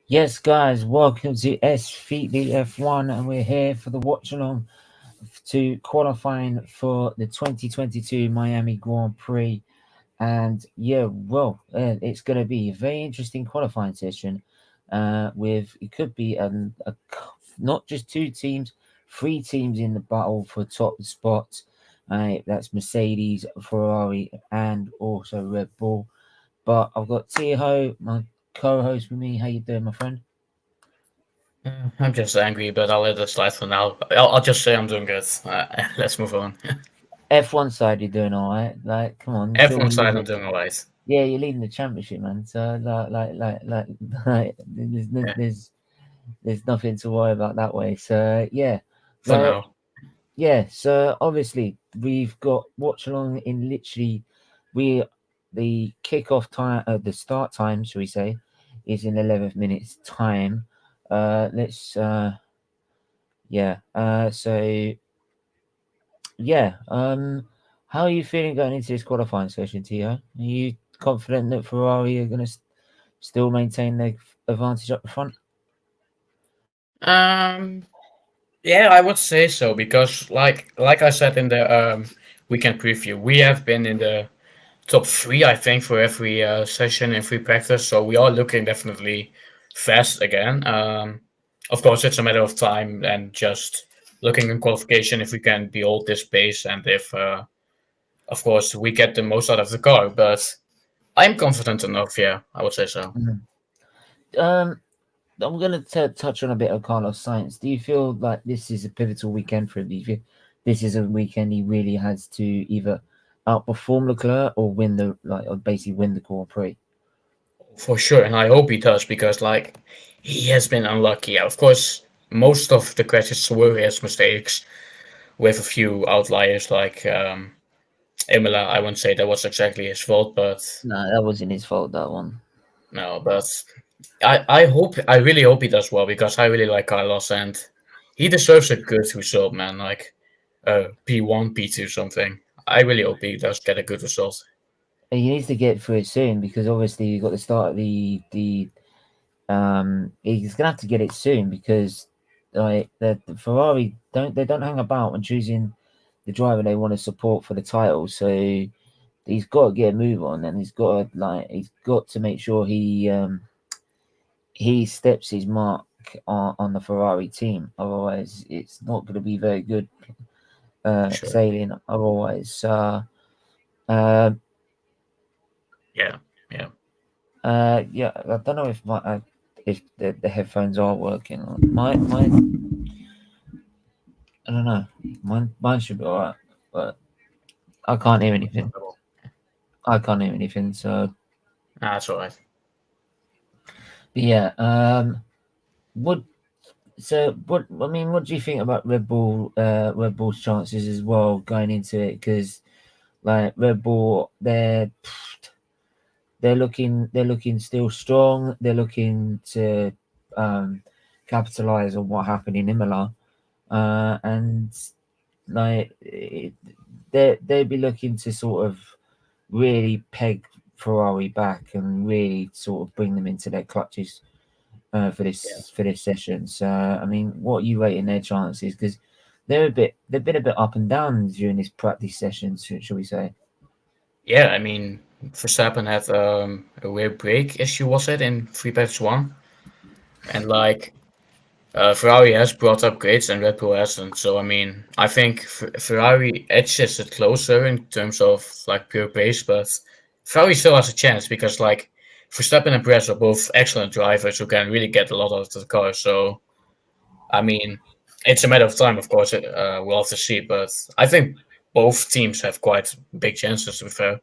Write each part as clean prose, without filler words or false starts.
Yes, guys, welcome to SFeatley F1, and we're here for the Watchalong to qualifying for the 2022 Miami Grand Prix. And yeah, well, it's going to be a very interesting qualifying session. With it could be not just two teams, three teams in the battle for top spots. That's Mercedes, Ferrari, and also Red Bull. But I've got Tycho, my co-host, with me. How you doing, my friend? I'm just angry, but I'll let it slide for now. I'll just say I'm doing good. Let's move on. F1 side, you're doing all right. Like, come on, you're still F1 side, leading I'm it. doing alright. Yeah, you're leading the championship, man. So, Yeah, there's nothing to worry about that way. So, yeah, for like, now. yeah. So, obviously, we've got watch along in literally, we the kickoff time, the start time, shall we say, is in 11 minutes time. Let's, yeah. So yeah. How are you feeling going into this qualifying session, Tio? Are you confident that Ferrari are going to still maintain their advantage up the front? Um, yeah, I would say so because, like I said in the weekend preview, we have been in the top three, I think, for every session in free practice. So we are looking definitely fast again. Of course, it's a matter of time and just looking in qualification if we can behold this pace and if, of course, we get the most out of the car. But I'm confident enough. Yeah, I would say so. Mhm. Um, I'm going to touch on a bit of Carlos Sainz. Do you feel like this is a pivotal weekend for him? Do you feel this is a weekend he really has to either outperform Leclerc or win or basically win the Grand Prix? For sure, and I hope he does because he has been unlucky. Of course, most of the crashes were his mistakes, with a few outliers like Imola. I wouldn't say that was exactly his fault, but No, that wasn't his fault. That one. no. But I really hope he does well because I really like Carlos and he deserves a good result, man. Like P1, P2 something. I really hope he does get a good result. He needs to get through it soon because obviously you've got to start the he's gonna have to get it soon because the Ferrari don't hang about when choosing the driver they want to support for the title. So he's got to get a move on, and he's got to make sure he steps his mark on the Ferrari team. Otherwise, it's not going to be very good Sure. sailing. Otherwise, uh, Yeah. Yeah. yeah, I don't know if the headphones are working. My I don't know. Mine should be alright, but I can't hear anything. I can't hear anything. So, That's all right. but yeah. What? So, what? I mean, what do you think about Red Bull? Red Bull's chances as well going into it because, like, Red Bull, they're looking still strong. They're looking to um capitalize on what happened in Imola, and like they'd be looking to sort of really peg Ferrari back and really sort of bring them into their clutches Yeah. for this session. So I mean, what are you rating their chances? Because they've been a bit up and down during this practice session, shall we say? Yeah, I mean, Verstappen had a rear brake issue, was it, in free practice one? And Ferrari has brought upgrades and Red Bull hasn't. So, I mean, I think Ferrari edges it closer in terms of like pure pace, but Ferrari still has a chance because Verstappen and Perez are both excellent drivers who can really get a lot out of the car. So, I mean, it's a matter of time, of course. We'll have to see, but I think both teams have quite big chances to be fair.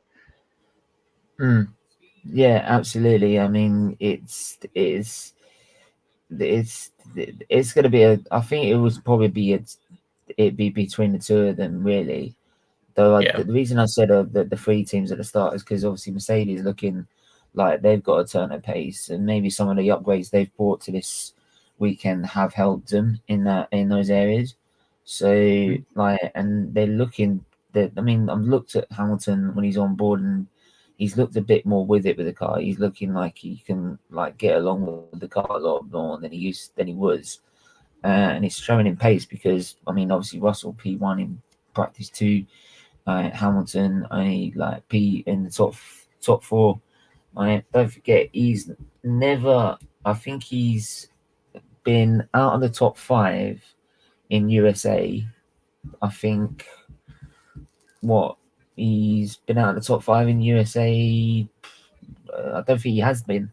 Mm, yeah, absolutely. I mean, it's going to be a. I think it was probably be it be between the two of them really. Though Yeah. the reason I said the three teams at the start is because obviously Mercedes looking like they've got to turn at pace, and maybe some of the upgrades they've brought to this weekend have helped them in those areas. So and they're looking. That I mean, I've looked at Hamilton when he's on board, and he's looked a bit more with it with the car. He's looking like he can like get along with the car a lot more than he was, and it's showing in pace because I mean obviously Russell P1 in practice 2, Hamilton only like P in the top 4. Don't forget he's never. I think he's been out of the top 5 in USA. I think what he's been out of the top 5 in USA. I don't think he has been.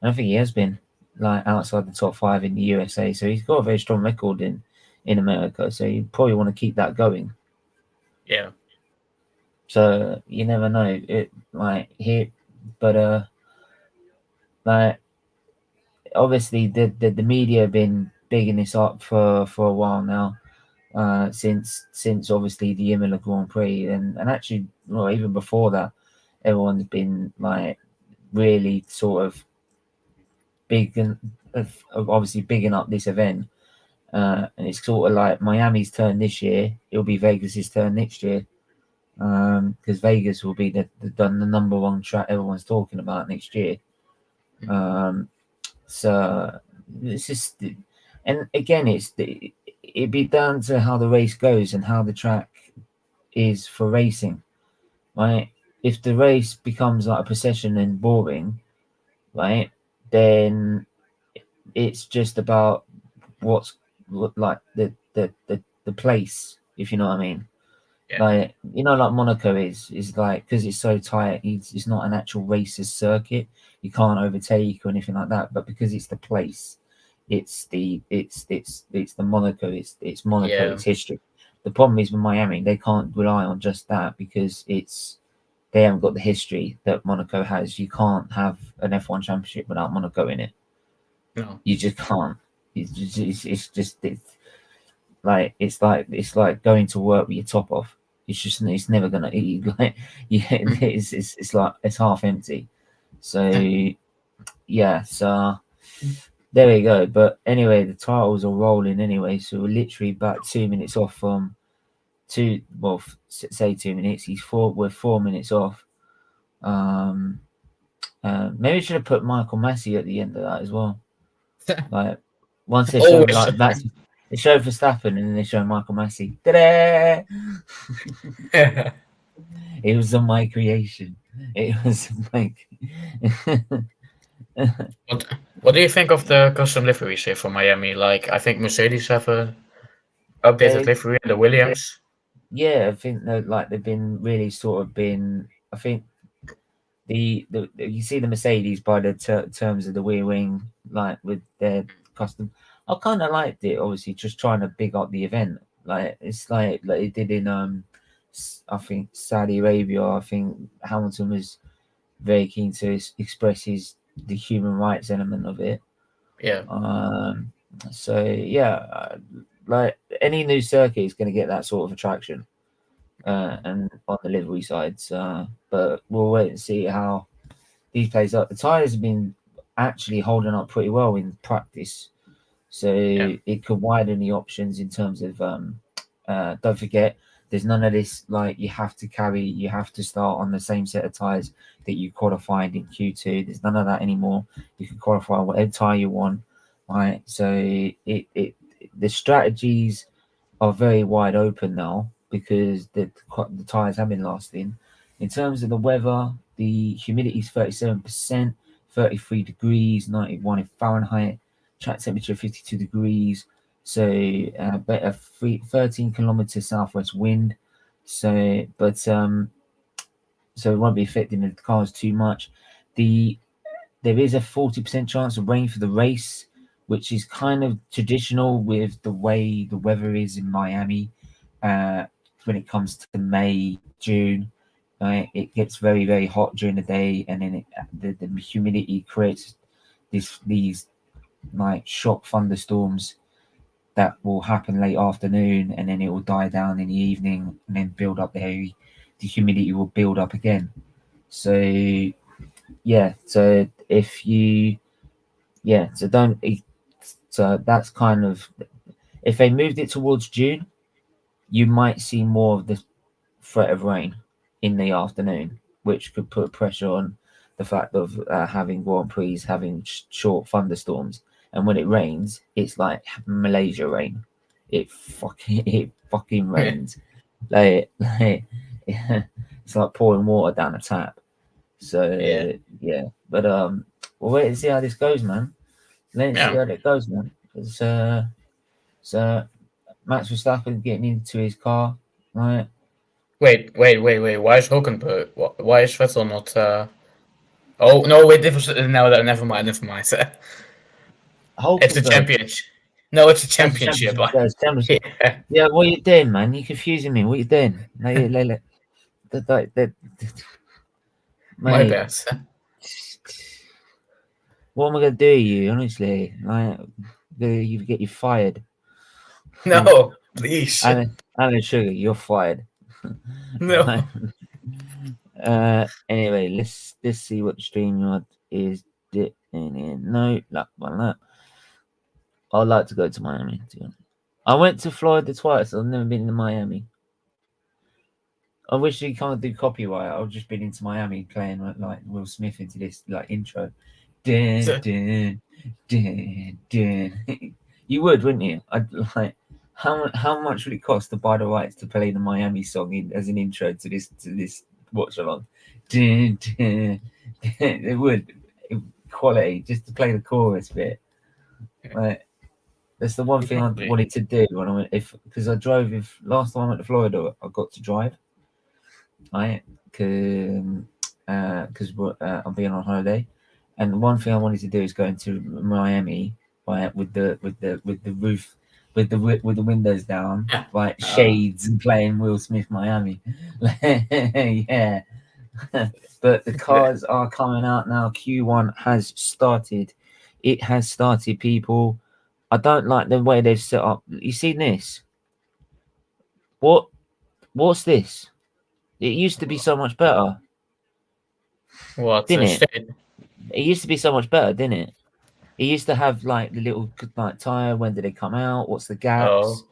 I don't think he has been like outside the top 5 in the USA. So he's got a very strong record in America. So you probably want to keep that going. Yeah. So you never know it like here, but like obviously the media have been bigging this up for a while now. Since obviously the Imola Grand Prix and actually well even before that, everyone's been like really sort of big and obviously bigging up this event. And it's sort of like Miami's turn this year. It'll be Vegas's turn next year, because Vegas will be the number one track everyone's talking about next year. So it's just, and again, it'd be down to how the race goes and how the track is for racing, right? If the race becomes like a procession and boring, right, then it's just about what's like the place, if you know what I mean. Yeah. Like like Monaco is like because it's so tight. It's not an actual racer's circuit. You can't overtake or anything like that. But because it's the place, it's the Monaco. It's Monaco. Yeah. It's history. The problem is with Miami, they can't rely on just that because they haven't got the history that Monaco has. You can't have an F1 championship without Monaco in it. No. You just can't. It's like going to work with your top off. It's never gonna eat like yeah. It's like it's half empty. So yeah, so there we go. But anyway, the titles are rolling anyway. So we're literally about 2 minutes off from two. Well, say 2 minutes. We're 4 minutes off. Maybe we should have put Michael Massey at the end of that as well. Like once they show Always. like that's they show Verstappen and then they show Michael Massey. Ta-da! It was my creation. It was like What do you think of the custom liveries here for Miami? Like, I think Mercedes have a updated they, livery, and the Williams. yeah, I think that like they've been really sort of been. I think the you see the Mercedes by the terms of the rear wing, like with their custom. I kind of liked it. Obviously, just trying to big up the event. Like it's like it did in I think Saudi Arabia. I think Hamilton was very keen to express the human rights element of it. Yeah. So yeah, like any new circuit is going to get that sort of attraction, and on the livery side. But we'll wait and see how these plays up. The tires have been actually holding up pretty well in practice, so Yeah. it could widen the options in terms of. Don't forget, there's none of this like you have to start on the same set of tires that you qualified in Q2. There's none of that anymore. You can qualify whatever tire you want, right? So the strategies are very wide open now because the tires have been lasting. In terms of the weather, the humidity is 37%, 33 degrees, 91 in Fahrenheit, track temperature 52 degrees. So a 13 kilometer southwest wind. So it won't be affecting the cars too much. There is a 40% chance of rain for the race, which is kind of traditional with the way the weather is in Miami. When it comes to May, June, it gets very, very hot during the day, and then the humidity creates these like shock thunderstorms that will happen late afternoon, and then it will die down in the evening, and then build up the humidity will build up again. So yeah, so if you so don't so that's kind of if they moved it towards June, you might see more of the threat of rain in the afternoon. which could put pressure on the fact of having Grand Prix having short thunderstorms, and when it rains, it's like Malaysia rain. It fucking rains. It's like pouring water down a tap. So yeah, but we'll wait and see how this goes, man. Let's see how it goes, man. So Max Verstappen getting into his car, right? Wait. Why is Hulkenberg? Why is Vettel not? Oh no, wait. Never mind. It's the Hulkenberg. championship. No, it's a Oh, it's championship. championship. Championship. Yeah. Yeah, what are you doing, man? You're confusing me. What are you doing? My Mate, bad. what am I gonna do to you? Honestly, like, you get you fired. No, please. Alan Sugar, you're fired. No. Anyway, let's see what the StreamYard is doing in. No, luck on that. I'd like to go to Miami too. I went to Florida twice. I've never been to Miami. I wish you can't do copyright. I've just been into Miami playing like Will Smith into this like intro. Dun, dun, dun, dun. You would, wouldn't you? I'd like how much would it cost to buy the rights to play the Miami song as an intro to this watch along? Dun, dun, dun. It would quality just to play the chorus bit. Like, that's the one thing I wanted to do when I went because I drove. If last time I went to Florida, I got to drive. Right, because I'm being on holiday, and one thing I wanted to do is go into Miami, right, with the roof, with the windows down, like shades, and playing Will Smith Miami. Yeah. But the cars are coming out now. Q1 has started. It has started, people. I don't like the way they've set up. You seen this? What's this? It used to be so much better. What? Didn't it? It used to be so much better, didn't it? It used to have like the little like tire. When did they come out? What's the gaps? Oh,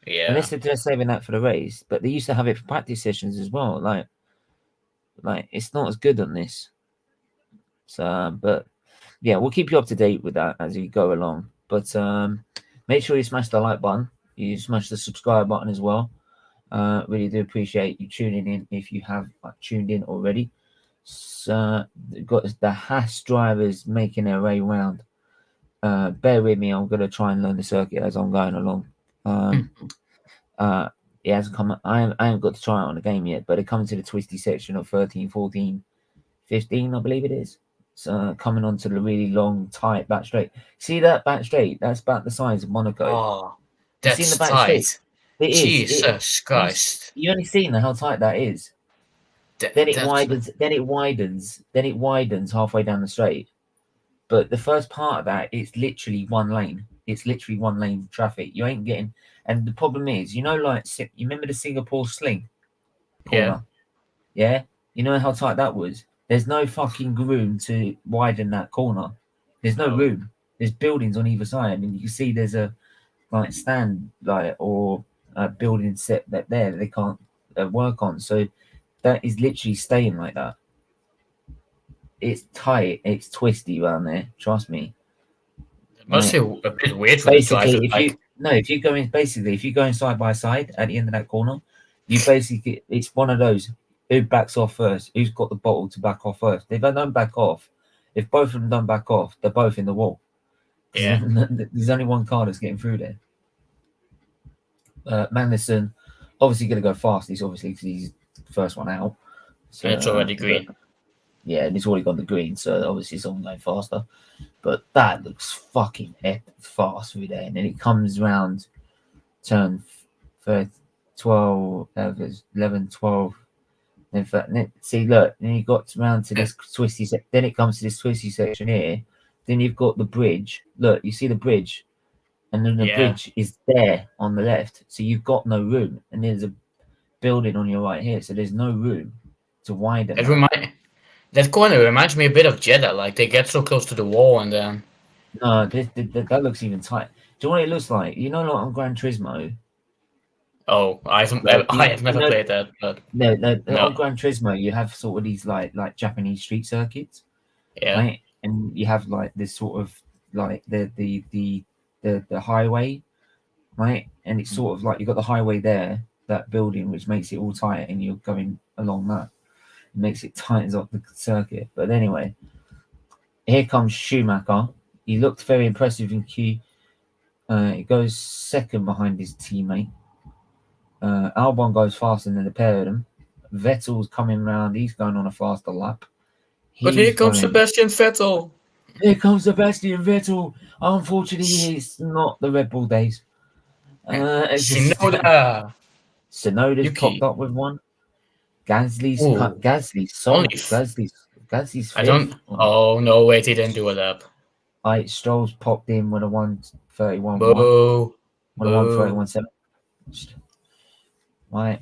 yeah. Unless they're just saving that for the race, but they used to have it for practice sessions as well. Like it's not as good on this. So, but yeah, we'll keep you up to date with that as you go along. But make sure you smash the like button. You smash the subscribe button as well. Really do appreciate you tuning in if you have tuned in already. So got the Haas drivers making their way around. Bear with me, I'm going to try and learn the circuit as I'm going along. It hasn't come. I haven't got to try it on the game yet, but it comes to the twisty section of 13, 14, 15, I believe it is. So coming onto the really long, tight back straight. See that back straight? That's about the size of Monaco. Oh, that's you seen the back tight. straight? It is. Jesus Christ! You only seen how tight that is. Then it widens. Then it widens. Then it widens halfway down the straight. But the first part of that, it's literally one lane. It's literally one lane traffic. You ain't getting. And the problem is, like, you remember the Singapore Sling corner? Yeah. You know how tight that was. There's no fucking room to widen that corner. There's no room. There's buildings on either side, and you can see there's a like stand or a building set that they can't work on. So that is literally staying like that. It's tight. It's twisty around there. Trust me. It must be a bit weird for basically, the driver. if you're going side by side at the end of that corner, it's one of those. Who backs off first? Who's got the bottle to back off first? If they don't back off, if both of them don't back off, they're both in the wall. Yeah. There's only one car that's getting through there. Magnussen, obviously going to go fast. He's obviously because he's the first one out. So, and it's already green. Yeah, and it's already gone to green, so obviously it's on going faster. But that looks fucking fast through there. And then it comes round turn 12, 11, 12. In fact, see, look, then you got round to this twisty section. Then it comes to this twisty section here. Then you've got the bridge. Look, you see the bridge, and then the bridge is there on the left. So you've got no room, and there's a building on your right here. So there's no room to widen. That corner reminds me a bit of Jeddah. Like they get so close to the wall, and then no, that looks even tight. Do you know what it looks like? You know, like on Gran Turismo. Oh, I have never played that, but no, no. on Gran Turismo you have sort of these like Japanese street circuits, Yeah. right? And you have like this sort of like the highway, right? And it's sort of like you've got the highway there, that building, which makes it all tight, and you're going along that. It makes it tightens up the circuit. But anyway, here comes Schumacher. He looked very impressive in Q. He goes second behind his teammate. Albon goes faster than the pair of them. Vettel's coming round. He's going on a faster lap. But here comes Sebastian Vettel. Here comes Sebastian Vettel. Unfortunately, it's not the Red Bull days. Shinoda. Sonoda's Yuki. popped up with one. Gasly's sold. Gasly's I don't. Oh no! Wait, he didn't do a lap. Stroll's popped in with a 1:31.1. Boo. With a 1:31.7. Right.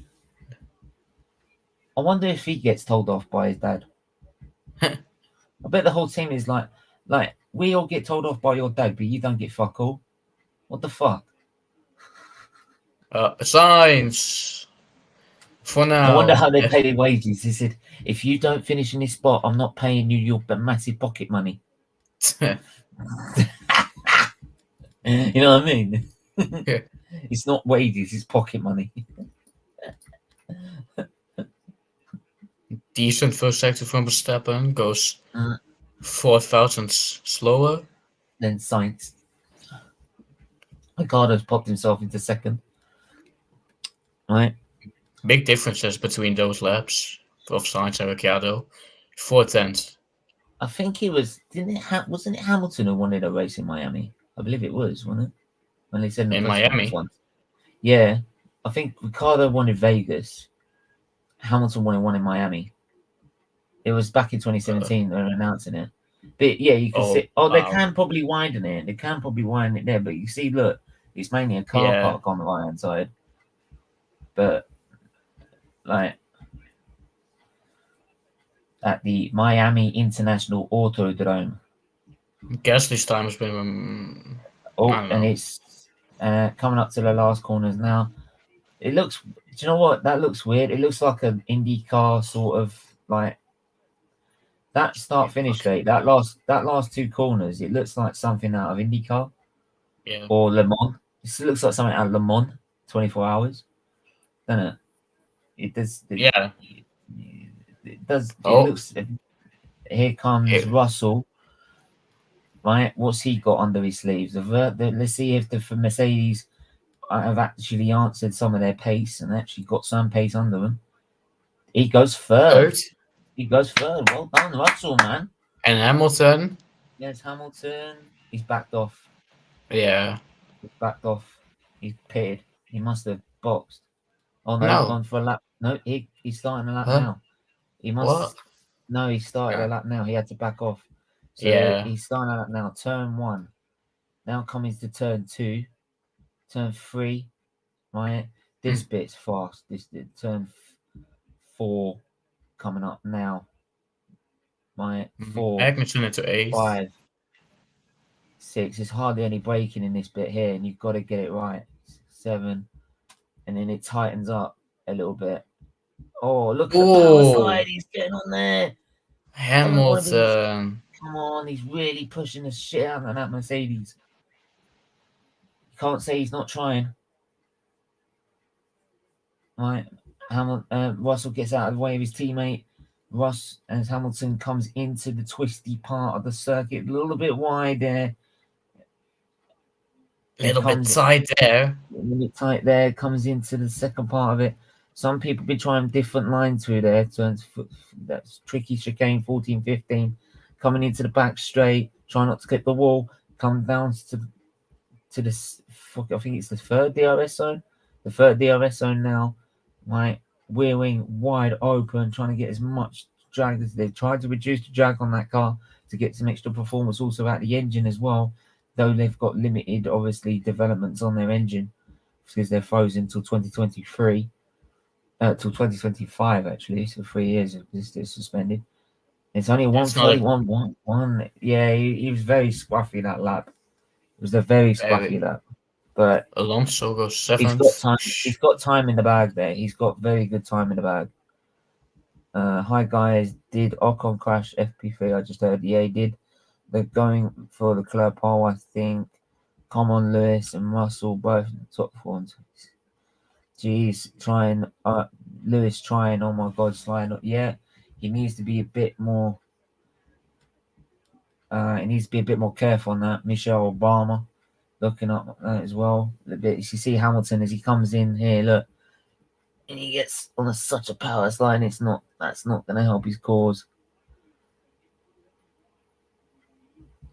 I wonder if he gets told off by his dad. I bet the whole team is like we all get told off by your dad, but you don't get fuck all. What the fuck? Signs. For now. I wonder how they pay their wages. They said, if you don't finish in this spot, I'm not paying you your massive pocket money. You know what I mean? It's not wages, it's pocket money. Decent first sector from Verstappen, goes 4 thousandths slower than Sainz. Ricardo's popped himself into second. Right. Big differences between those laps of Sainz and Ricciardo. 4 tenths. I think he was. Wasn't it Hamilton who wanted a race in Miami? I believe it was, wasn't it? When they said in Miami. Once. Yeah, I think Ricciardo wanted Vegas. Hamilton wanted one in Miami. It was back in 2017. They were announcing it. But yeah, you can see. Oh, they can probably widen it. They can probably widen it there. But you see, look, it's mainly a car park on the right hand side. But like at the Miami International Autodrome. Gasly's time has been. And it's coming up to the last corners now. It looks. Do you know what? That looks weird. It looks like an IndyCar sort of like that start finish rate. That last 2 corners. It looks like something out of IndyCar. Yeah. Or Le Mans. It looks like something out of Le Mans. 24 hours. Doesn't it? It does. Yeah. It does. It looks. Here comes Russell. Right, what's he got under his sleeves? Let's see if the Mercedes have actually answered some of their pace and actually got some pace under them. He goes third. Well done, Russell, man. And Hamilton. Yes, Hamilton. He's backed off. Yeah. He's backed off. He's pitted. He must have boxed. Oh no, he's gone for a lap. No, he's starting a lap now. He must. What? No, he started a lap now. He had to back off. So he's starting a lap now. Turn 1. Now coming to turn 2. Turn 3. Right. This bit's fast. This turn 4 coming up now. Right. 4. Magnussen into 8. 5. 6. There's hardly any braking in this bit here, and you've got to get it right. 7. And then it tightens up a little bit. Oh, look at the power slide he's getting on there. Hamilton. Come on, he's really pushing the shit out of that Mercedes. You can't say he's not trying. Right. Russell gets out of the way of his teammate. As Hamilton comes into the twisty part of the circuit, a little bit wide there. A little bit tight there. A little bit tight there. Comes into the second part of it. Some people be trying different lines through there. That's tricky chicane 14, 15. Coming into the back straight. Try not to clip the wall. Come down to this. I think it's the third DRS zone. The third DRS zone now. Right. Wheeling wide open. Trying to get as much drag as they've tried to reduce the drag on that car to get some extra performance also out the engine as well. Though they've got limited, obviously, developments on their engine because they're frozen till 2023. Till 2025, actually. So 3 years of this is suspended. It's only 1:41.1. Yeah, he was very scruffy that lap. It was a very scruffy lap. But Alonso goes he's got 7th. time. He's got time in the bag there. He's got very good time in the bag. Hi guys, did Ocon crash FP3? I just heard. Yeah, he did. They're going for the club pole, I think. Come on, Lewis and Russell, both in the top four. Jeez, trying. Lewis trying. Oh my God, sliding up. Yeah, he needs to be a bit more. He needs to be a bit more careful on that. Michelle Obama looking up that as well. A bit. You see Hamilton as he comes in here. Look, and he gets on such a power slide. That's not going to help his cause.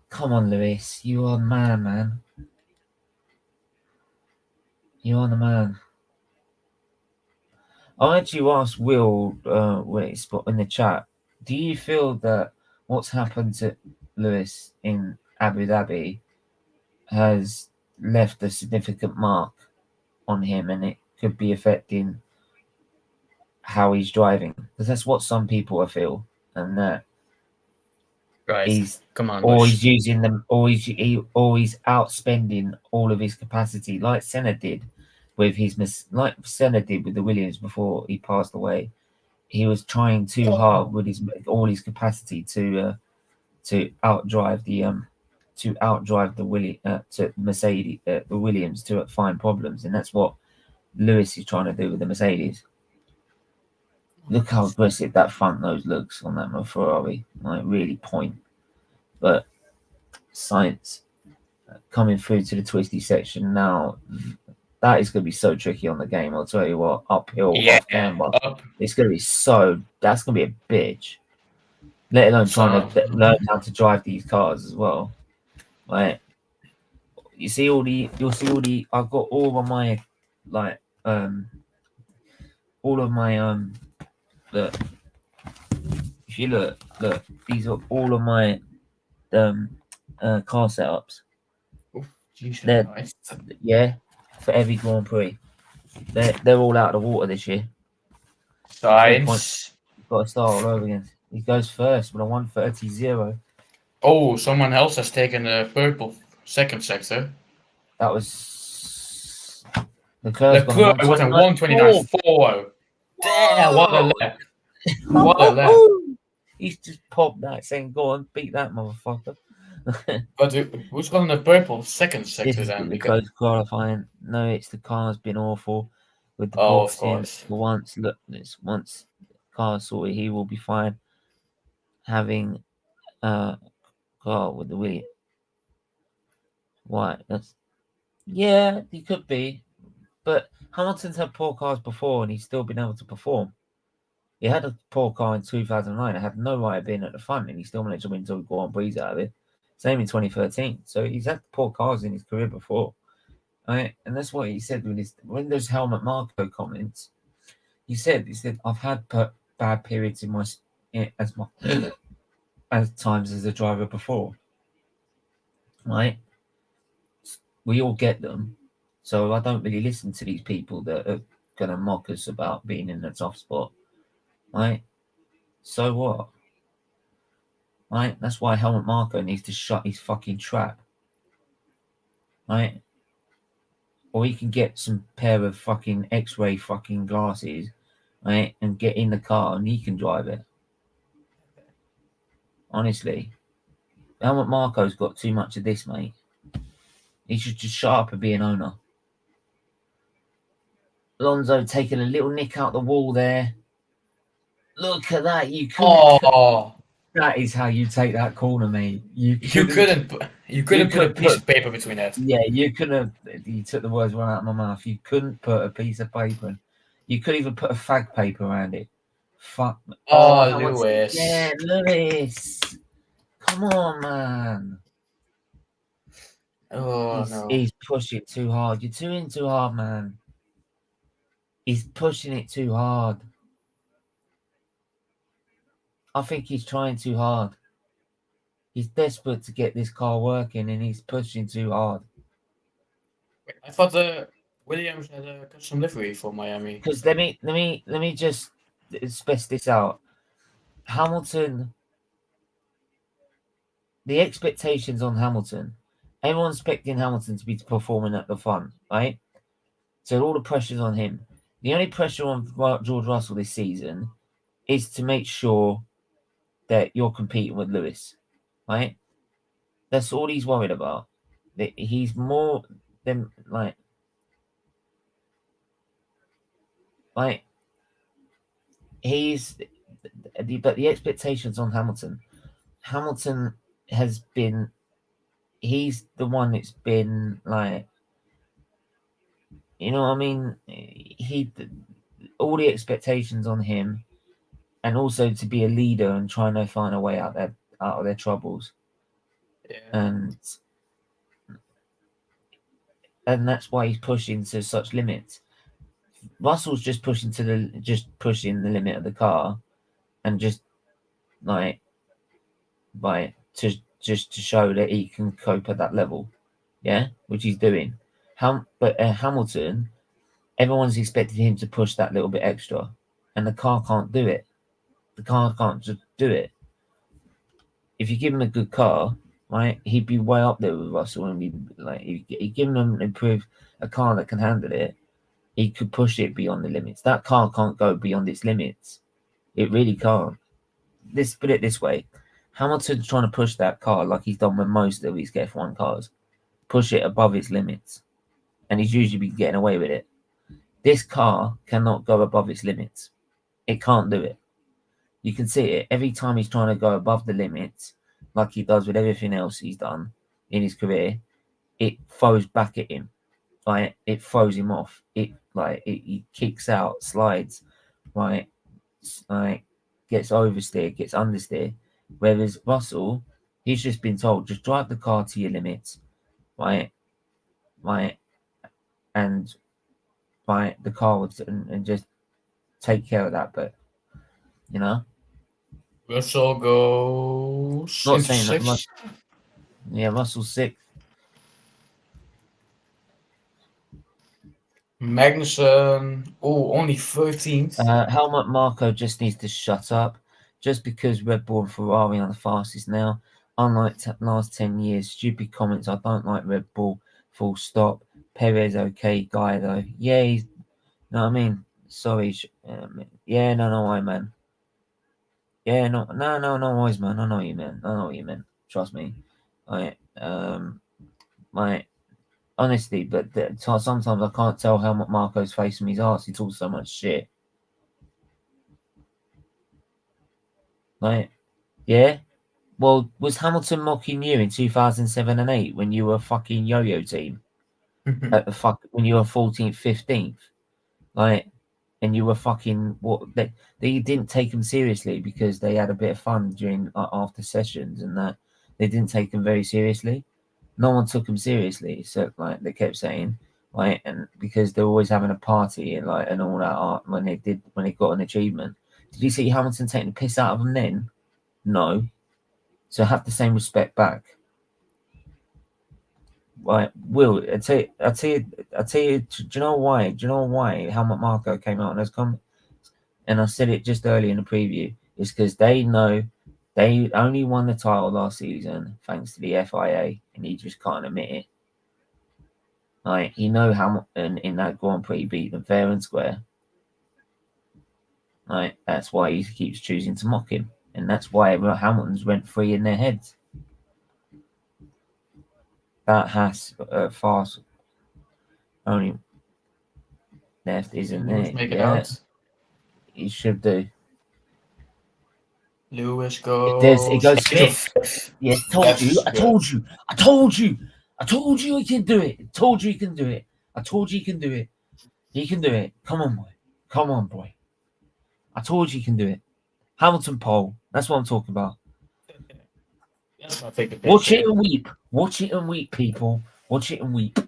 Come on, Lewis. You are the man. You are the man. I actually asked Will, in the chat, do you feel that what's happened to Lewis in Abu Dhabi has left a significant mark on him and it could be affecting how he's driving? Because that's what some people feel, and that Right. he's Come on, always boys. using them, always outspending all of his capacity, like Senna did with the Williams before he passed away. He was trying too hard with all his capacity to outdrive the Mercedes, the Williams, to find problems, and that's what Lewis is trying to do with the Mercedes. Look how aggressive that front nose looks on that Ferrari, like really point. But Sainz coming through to the twisty section now. That is going to be so tricky on the game. I'll tell you what, uphill, off camber. It's going to be that's going to be a bitch. Let alone trying to learn how to drive these cars as well. Like, you'll see all the, I've got all of my, look, if you look, these are all of my, car setups. Nice. Yeah, for every Grand Prix. They're all out of the water this year. Science. Got to start all over again. He goes first with a 1:30.0. Oh, someone else has taken the purple second sector. That was Leclerc with a 1:29.4. Damn, what a lap. What a lap. He's just popped that saying, go on, beat that motherfucker. But who's got the purple second sector This then? is the close qualifying. No, it's the car's been awful with the boxing. For once, look, once the car's sorted, he will be fine. Having car with the Williams. Why? Yeah, he could be. But Hamilton's had poor cars before and he's still been able to perform. He had a poor car in 2009. I had no right of being at the front and he still managed to win 2 Grand Prix out of it. Same in 2013. So he's had poor cars in his career before. Right? And that's what he said when those Helmut Marko comments. He said, I've had bad periods in as times as a driver before. Right? We all get them. So I don't really listen to these people that are going to mock us about being in a tough spot. Right? So what? Right? That's why Helmut Marko needs to shut his fucking trap. Right? Or he can get some pair of fucking X-ray fucking glasses, right? And get in the car and he can drive it. Honestly. Helmut Marko's got too much of this, mate. He should just shut up and be an owner. Alonso taking a little nick out the wall there. Look at that. You couldn't. That is how you take that corner, mate. You couldn't put a piece of paper between that. Yeah, you couldn't have. You took the words right out of my mouth. You couldn't put a piece of paper. You couldn't even put a fag paper around it. Fuck. Lewis. Yeah, Lewis. Come on, man. He's pushing it too hard. You're too hard, man. He's pushing it too hard. I think he's trying too hard. He's desperate to get this car working, and he's pushing too hard. I thought the Williams had a custom livery for Miami. Because let me just spec this out. Hamilton. The expectations on Hamilton Everyone's expecting Hamilton to be performing at the front, right? So all the pressure's on him. The only pressure on George Russell this season is to make sure that you're competing with Lewis, right? That's all he's worried about. That he's more than like he's, but the expectations on Hamilton. Hamilton has been, he's the one that's been like, you know what I mean? All the expectations on him, and also to be a leader and trying to find a way out of their troubles. Yeah. And that's why he's pushing to such limits. Russell's just pushing the limit of the car, and just like to show that he can cope at that level, yeah, which he's doing. But Hamilton, everyone's expecting him to push that little bit extra, and the car can't do it. The car can't just do it. If you give him a good car, right, he'd be way up there with Russell, and be like, he given him a car that can handle it. He could push it beyond the limits. That car can't go beyond its limits. It really can't. Put it this way: Hamilton's trying to push that car like he's done with most of his F1 cars, push it above its limits, and he's usually been getting away with it. This car cannot go above its limits. It can't do it. You can see it every time he's trying to go above the limits, like he does with everything else he's done in his career. It throws back at him, right? It throws him off. He kicks out, slides, right? Like gets oversteer, gets understeer. Whereas Russell, he's just been told, just drive the car to your limits, right? Right, and right, the car would, and just take care of that. But you know, Russell goes not into saying that much. sixth. Yeah, Russell's sick. Magnussen, only 13th. Helmut Marko just needs to shut up. Just because Red Bull and Ferrari are the fastest now, unlike last 10 years, stupid comments. I don't like Red Bull. Full stop. Perez okay guy though. Yeah, he's. You know what I mean? Sorry. Yeah, no, why, man. Yeah, no, wise man. I know what you meant. I know what you meant. Trust me. My honestly, but sometimes I can't tell how much Marco's face from his ass. He talks so much shit. Like, yeah. Well, was Hamilton mocking you in 2007 and 8 when you were a fucking yo-yo team at the when you were 14th, 15th? Like, and you were fucking they didn't take them seriously because they had a bit of fun during after sessions, and that they didn't take them very seriously. No one took them seriously, so like they kept saying, like, and because they're always having a party and like and all that art when they got an achievement. Did you see Hamilton taking the piss out of them then? No. So have the same respect back. Right, Will, I tell you, do you know why? Do you know why Helmut Marko came out and has come? And I said it just early in the preview. It's because they know they only won the title last season thanks to the FIA, and he just can't admit it. Like, he know Hamilton in that Grand Prix beat them fair and square. Like, that's why he keeps choosing to mock him, and that's why Hamilton's rent free in their heads. That has fast only left, isn't it? Make it Yeah, out. he should do. Lewis It goes. goes fifth. Yes, told you. I told you. I told you. I told you he can do it. I told you he can do it. I told you he can do it. He can do it. Come on, boy. Come on, boy. I told you he can do it. Hamilton pole. That's what I'm talking about. That's my favorite. Watch it and weep. Watch it and weep, people. Watch it and weep.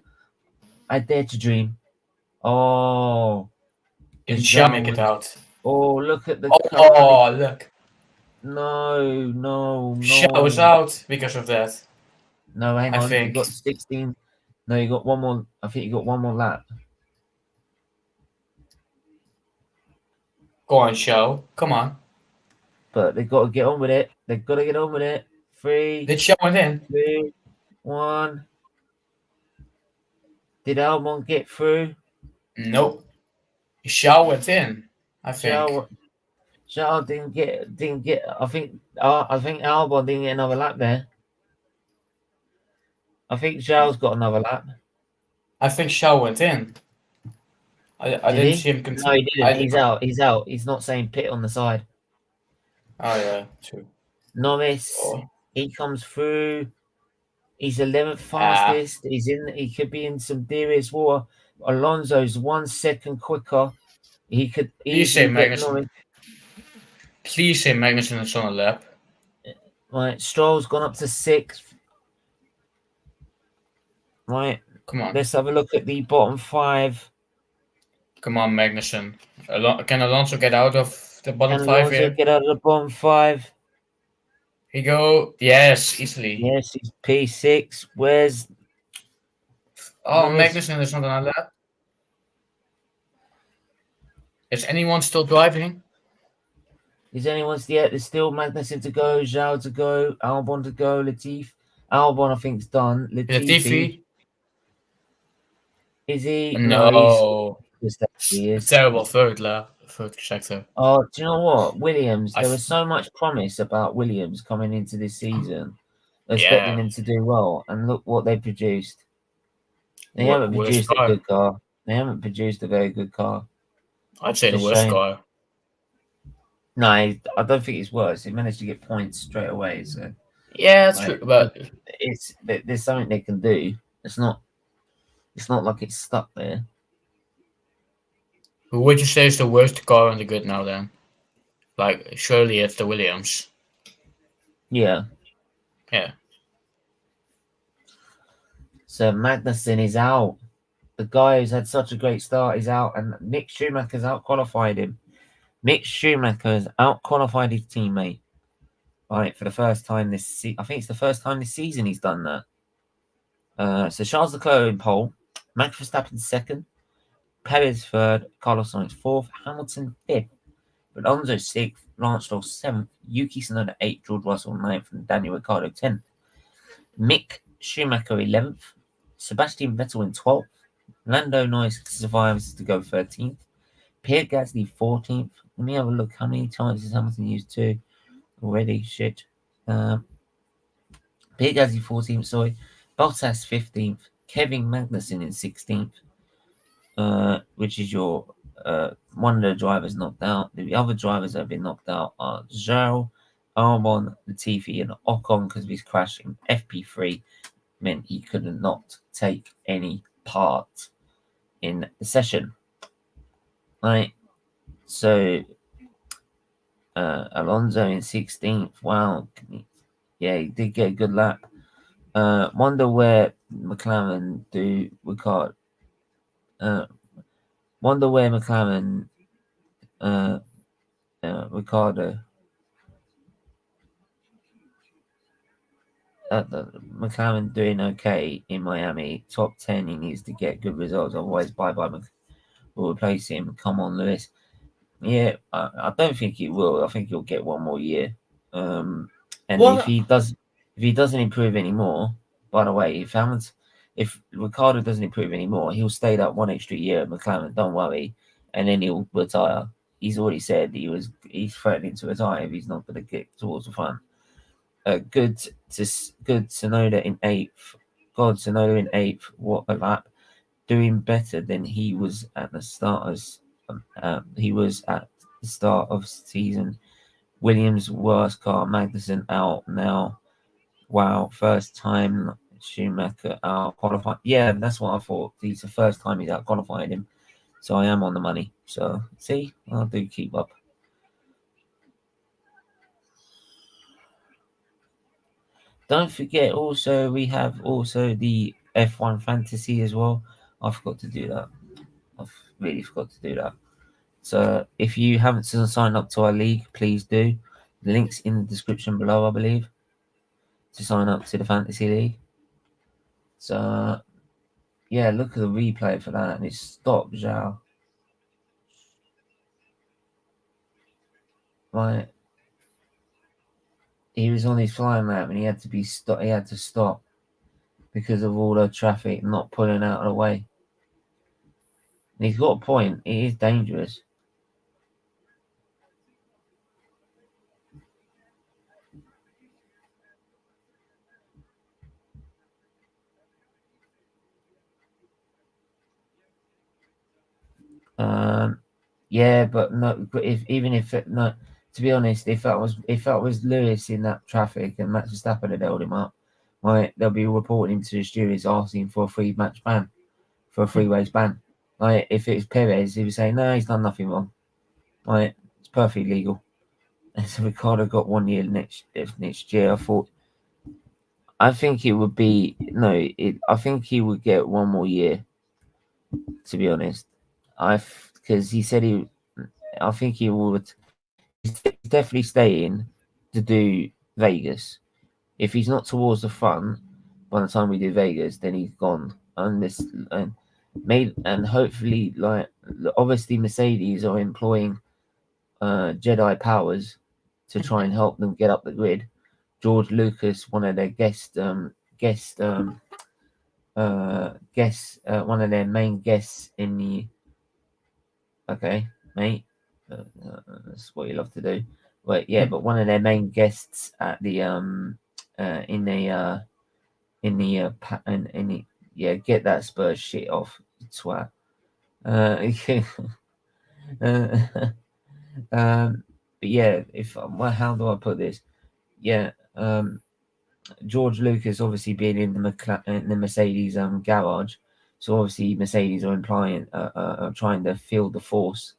I dare to dream. Oh. Did Caue make it out? Oh, look at the car. Oh, look. No. Caue was out because of that. No, hang on. Think. You got 16. No, you got one more. I think you got one more lap. Go on, Caue. Come on. But they've got to get on with it. They've got to get on with it. 3. Did Caue went in? 2, 1. Did Albon get through? Nope. Caue went in, I think. Charles didn't get. I think Albon didn't get another lap there. I think Charles got another lap. I think Caue went in. I Did didn't he? see him. No, he didn't. He's out. He's out. He's not saying pit on the side. Oh yeah, true. Norris, Oh. he comes through. He's 11th Ah, fastest. He's in. He could be in some serious water. Alonso's 1 second quicker. He could please say easily get Magnussen. Norris. Please say Magnussen is on a lap. Right, Stroll's gone up to 6th. Right, Come on. let's have a look at the bottom 5. Come on, Magnussen. Can Alonso get out of the bottom Can 5 Alonso here? get out of the bottom 5? He go. Yes, easily. Yes, he's P6. Where's Oh, Norris? Magnussen is not on a lap. Is anyone still driving? Is anyone yet? There's still Magnussen to go, Zhao to go, Albon to go, Latifi. Albon, I think, is done. Latifi. Is he? No, No. he A is. terrible third sector. Oh, do you know what? Williams, I there was so much promise about Williams coming into this season, expecting Yeah. them to do well, and look what they produced. They haven't Worst produced a car. good car. They haven't produced a very good car. I'd say It's the a worst shame. car. No, I don't think it's worse. He managed to get points straight away, so Yeah, that's like, true. But there's something they can do. It's not like it's stuck there. who would you say is the worst car on the grid now then? Like, surely it's the Williams. Yeah. Yeah. So Magnussen is out. The guy who's had such a great start is out, and Mick Schumacher's out qualified him. Mick Schumacher's out qualified his teammate. Right, for the first time this I think it's the first time this season he's done that. So Charles Leclerc in pole, Max Verstappen second, Perez third, Carlos Sainz fourth, Hamilton fifth, Alonso sixth, Lance Stroll seventh, Yuki Tsunoda eighth, George Russell ninth, and Daniel Ricciardo 10th. Mick Schumacher 11th, Sebastian Vettel in 12th, Lando Norris survives to go 13th, Pierre Gasly 14th. Let me have a look. How many times has Hamilton used two already? Shit. Pierre Gasly 14th, sorry. Bottas 15th, Kevin Magnussen in 16th, which is your one of the drivers knocked out. The other drivers that have been knocked out are Zhao, Albon, Latifi, and Ocon because of his crash in FP3 meant he could not take any part in the session. Right. So Alonso in 16th. Wow. Yeah, he did get a good lap. Wonder where McLaren do Ricciardo. Wonder where McLaren Ricciardo McLaren doing okay in Miami. Top 10, he needs to get good results. Otherwise, bye will replace him. Come on, Lewis. Yeah, I don't think he will. I think he'll get one more year. And if he doesn't improve anymore, by the way, if Ricciardo doesn't improve anymore, he'll stay that one extra year at McLaren. Don't worry, and then he'll retire. He's already said he's threatening to retire if he's not going to get towards the front. Good Tsunoda in 8th. God, Tsunoda in 8th. What a lap! Doing better than he was at the start of season. Williams worst car. Magnussen out now. Wow, first time Schumacher out qualified. Yeah, that's what I thought. It's the first time he's out qualified him. So I am on the money. So see, I do keep up. Don't forget also we have also the F1 fantasy as well. I forgot to do that. I've really forgot to do that. So if you haven't signed up to our league, please do. The link's in the description below, I believe, to sign up to the fantasy league. So yeah, look at the replay for that, and it stopped Zhao. Right, he was on his flying lap, and he had to stop because of all the traffic not pulling out of the way. And he's got a point. It is dangerous. Yeah, but no. But no, to be honest, if that was Lewis in that traffic and Max Verstappen had held him up, right, they'll be reporting him to the stewards asking for a 3-match ban, for a 3 race ban. Like if it's Perez, he would say no, he's done nothing wrong. Right, it's perfectly legal. And so Ricardo got 1 year next year. I think it would be no. I think he would get 1 more year. To be honest, because he said he. I think he would. He's definitely staying to do Vegas. If he's not towards the front by the time we do Vegas, then he's gone. And hopefully, like obviously, Mercedes are employing Jedi powers to try and help them get up the grid. George Lucas, one of their one of their main guests in the. Okay, mate, that's what you love to do. But yeah, but one of their main guests at the yeah, get that Spurs shit off, twat. But yeah, how do I put this? Yeah, George Lucas obviously being in the Mercedes garage, so obviously Mercedes are trying to fill the force,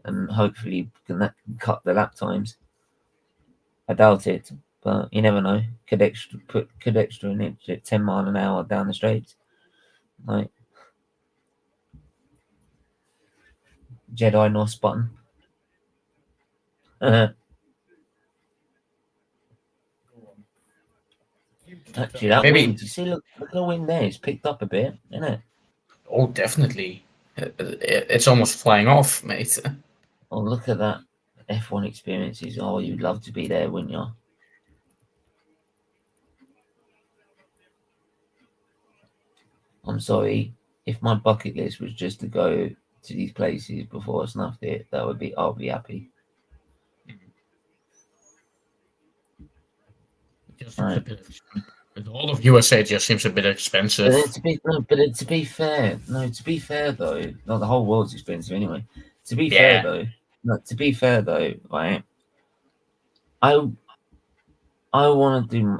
and hopefully can cut the lap times. I doubt it, but you never know. Could extra an inch at 10 mile an hour down the straight, like Jedi NOS button. Actually, that Maybe. wind. You see, look at the wind there. It's picked up a bit, isn't it? Oh, definitely. It's almost flying off, mate. Oh, look at that F1 experiences. Oh, you'd love to be there, wouldn't you? I'm sorry. If my bucket list was just to go to these places before I snuffed it, I'll be happy. Right. The whole of USA just seems a bit expensive. But to be fair, though, not the whole world's expensive anyway. To be fair though, right? I want to do,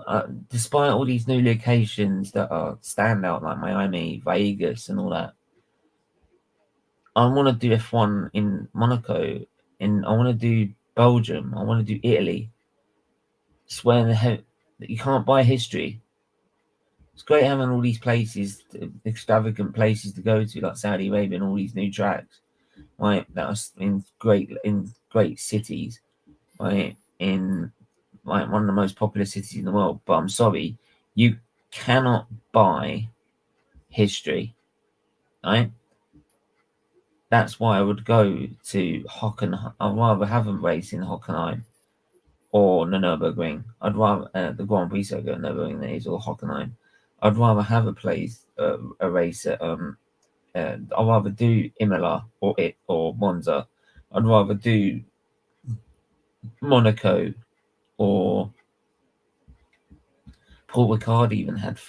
despite all these new locations that are standout like Miami, Vegas, and all that. I want to do F1 in Monaco, I want to do Belgium, I want to do Italy. Swear in the head that you can't buy history. It's great having all these places, extravagant places to go to, like Saudi Arabia and all these new tracks, right? That are in great cities, right? In like one of the most popular cities in the world. But I'm sorry, you cannot buy history, right? That's why I would go to Hockenheim. I'd rather have a race in Hockenheim or the Nürburgring. I'd rather the Grand Prix go Nürburgring than it is or Hockenheim. I'd rather have a race at I'd rather do Imola or Monza. I'd rather do Monaco or Paul Ricard even had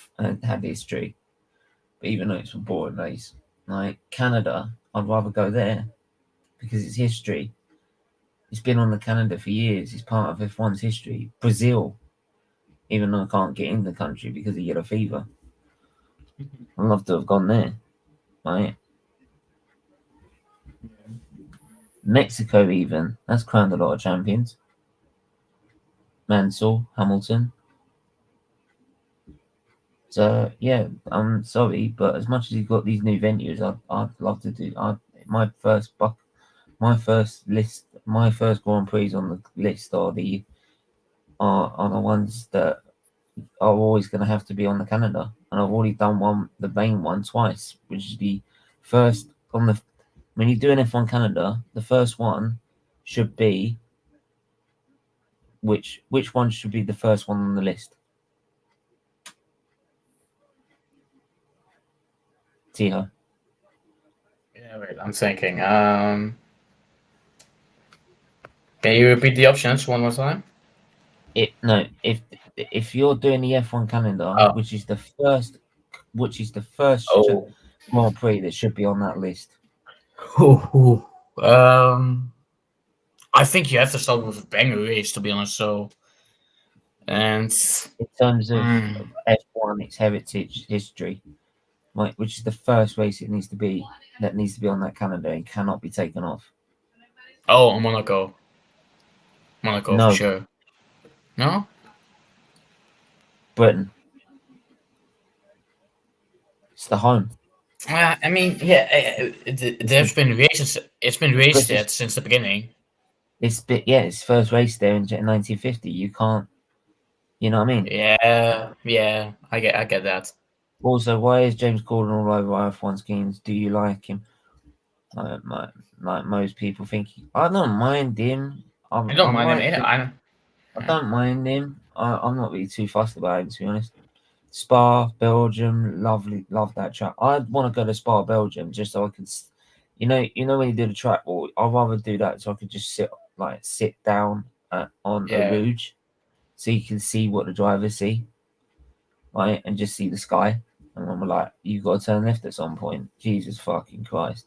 history, but even though it's a boring race, like Canada, I'd rather go there because it's history. It's been on the calendar for years. It's part of F1's history. Brazil, even though I can't get in the country because of yellow fever, I'd love to have gone there, right? Mexico, even that's crowned a lot of champions. Mansell, Hamilton. So yeah, I'm sorry, but as much as you've got these new venues, I'd love to do. My first Grand Prix on the list are the ones that are always going to have to be on the calendar, and I've already done the main one twice, which is the first on the. When you do an F1 calendar, the first one should be which one should be the first one on the list? Tycho. Yeah, wait, I'm thinking. Can you repeat the options one more time? No, if you're doing the F1 calendar, Oh, which is the first oh. Grand Prix that should be on that list Ooh. Um, I think you have to start with a banger race, to be honest. So, and in terms of mm, F1, its heritage, history, like which is the first race that needs to be on that calendar and cannot be taken off. oh, Monaco for No, sure. No, Britain. It's the home. I mean, yeah, It's the there's been races. It's been it's raced British. there since the beginning. It's first race there in 1950. You can't. You know what I mean? Yeah, yeah, I get that. Also, why is James Corden all over F1 schemes? Do you like him? Like most people think. I don't mind him. I I don't mind him like either. him. I don't mind him. I'm not really too fussed about him, to be honest. Spa, Belgium, lovely, love that track. I'd want to go to Spa, Belgium, just so I could, when you do the track walk, I'd rather do that so I could just sit down on a Yeah, rouge, so you can see what the drivers see, right, and just see the sky. And I'm like, you got to turn left at some point. Jesus fucking Christ!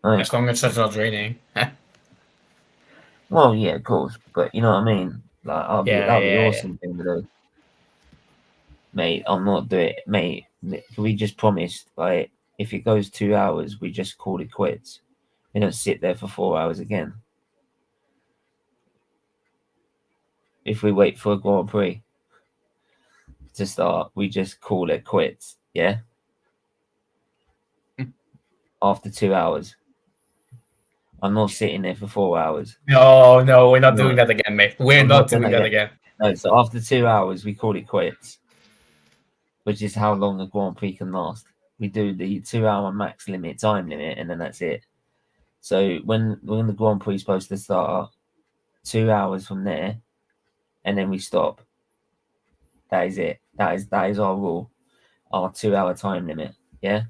Right. as long as it's not raining. Well, yeah, of course, but you know what I mean. Like, Yeah, that'll be yeah, yeah. awesome thing to do, mate. I'm not doing it, mate. We just promised, like, if it goes 2 hours, we just call it quits. We don't sit there for 4 hours again. If we wait for a Grand Prix to start, we just call it quits. Yeah, after 2 hours, I'm not sitting there for 4 hours. No, no, we're not doing No, that again, mate. We're I'm not not doing that doing that again. again. No, so after 2 hours, we call it quits, which is how long a Grand Prix can last. We do the 2 hour max limit, time limit, and then that's it. So when the Grand Prix is supposed to start, 2 hours from there, and then we stop. That is it. That is our rule. Our 2 hour time limit. Yeah.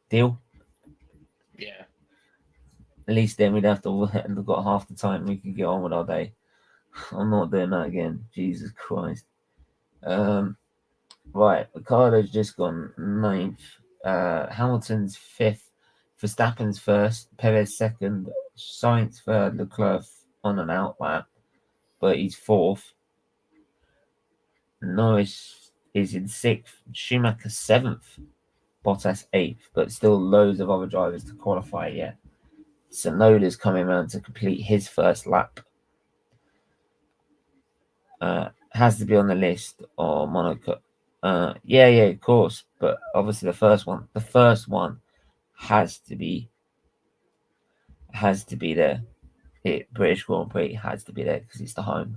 Deal. Yeah. At least then we'd have to have got half the time we could get on with our day. I'm not doing that again. Jesus Christ. Right. Ricardo's just gone ninth. Hamilton's fifth. Verstappen's first. Perez second. Sainz third. Leclerc on an out lap, but he's fourth. Norris is in sixth. Schumacher seventh. Bottas eighth. But still loads of other drivers to qualify yet. Sonoda's coming around to complete his first lap. Has to be on the list or Monaco. Yeah, of course. But obviously the first one has to be there. British Grand Prix has to be there because it's the home.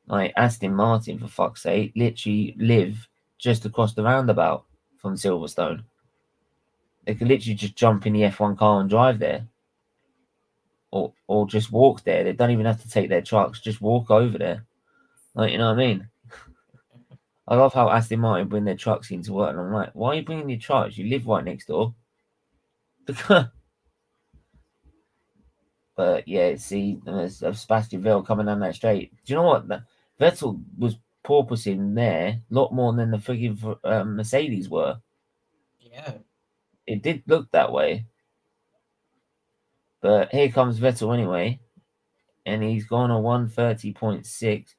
Like Aston Martin, for fuck's sake, literally live just across the roundabout from Silverstone. They could literally just jump in the F1 car and drive there, or just walk there. They don't even have to take their trucks; just walk over there. Like, you know what I mean? I love how Aston Martin bring their trucks into work, and I'm like, why are you bringing your trucks? You live right next door. But yeah, see, there's Sebastian Vettel coming down that straight. Do you know what? Vettel was porpoising there a lot more than the freaking Mercedes were. Yeah. It did look that way. But here comes Vettel anyway, and he's gone on 130.6.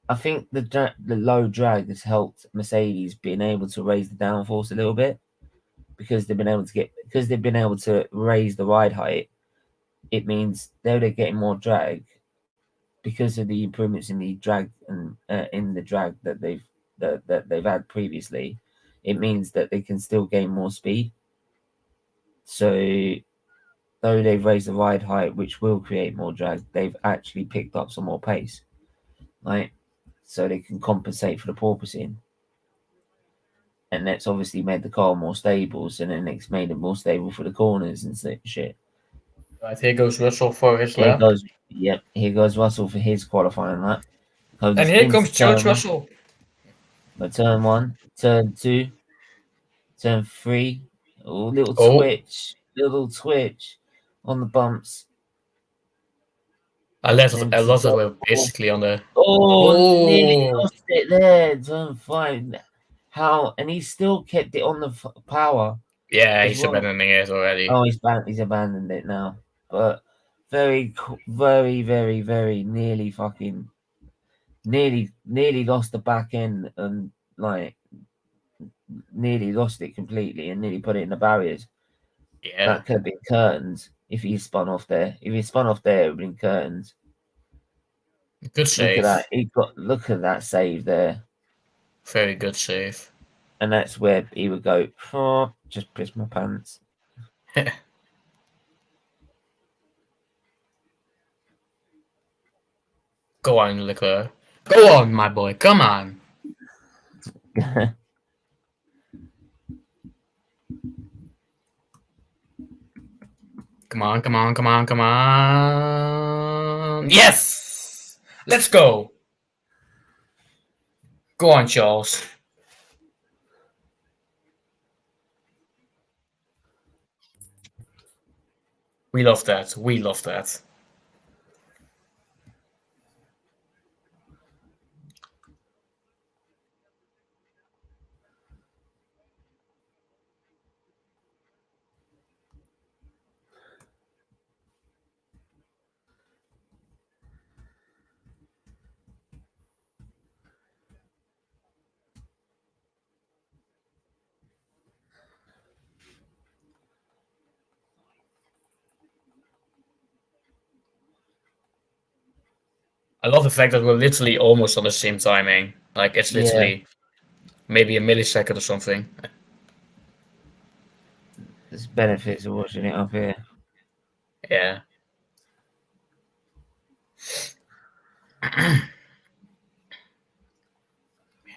I think the low drag has helped Mercedes being able to raise the downforce a little bit because they've been able to raise the ride height. It means they're getting more drag because of the improvements in the drag and in the drag that they've had previously. It means that they can still gain more speed. So though they've raised the ride height, which will create more drag, they've actually picked up some more pace, right? So they can compensate for the porpoising. And that's obviously made the car more stable. So then it's made it more stable for the corners and shit. Right, here goes Russell for his Here lap. goes, yep, here goes Russell for his qualifying lap. And Comes here into comes George turn Russell. turn one, turn two, turn three. Oh, little Oh. twitch on the bumps. I love it. We're basically on the. Nearly Oh. lost it there. Turn 5. How? And he still kept it on the power. Yeah, as he's well. abandoning it already. Oh, he's abandoned it now. But very, very, very, very nearly fucking nearly lost the back end and like nearly lost it completely and nearly put it in the barriers. Yeah. That could have been curtains if he spun off there. If he spun off there, it would have been curtains. Good save. Look at that save there. Very good save. And that's where he would go, oh, just piss my pants. Go on, Leclerc. Go on, my boy. Come on. Come on, come on, come on, come on. Yes! Let's go. Go on, Charles. We love that. We love that. I love the fact that we're literally almost on the same timing. Like, it's literally maybe a millisecond or something. There's benefits of watching it up here. Yeah.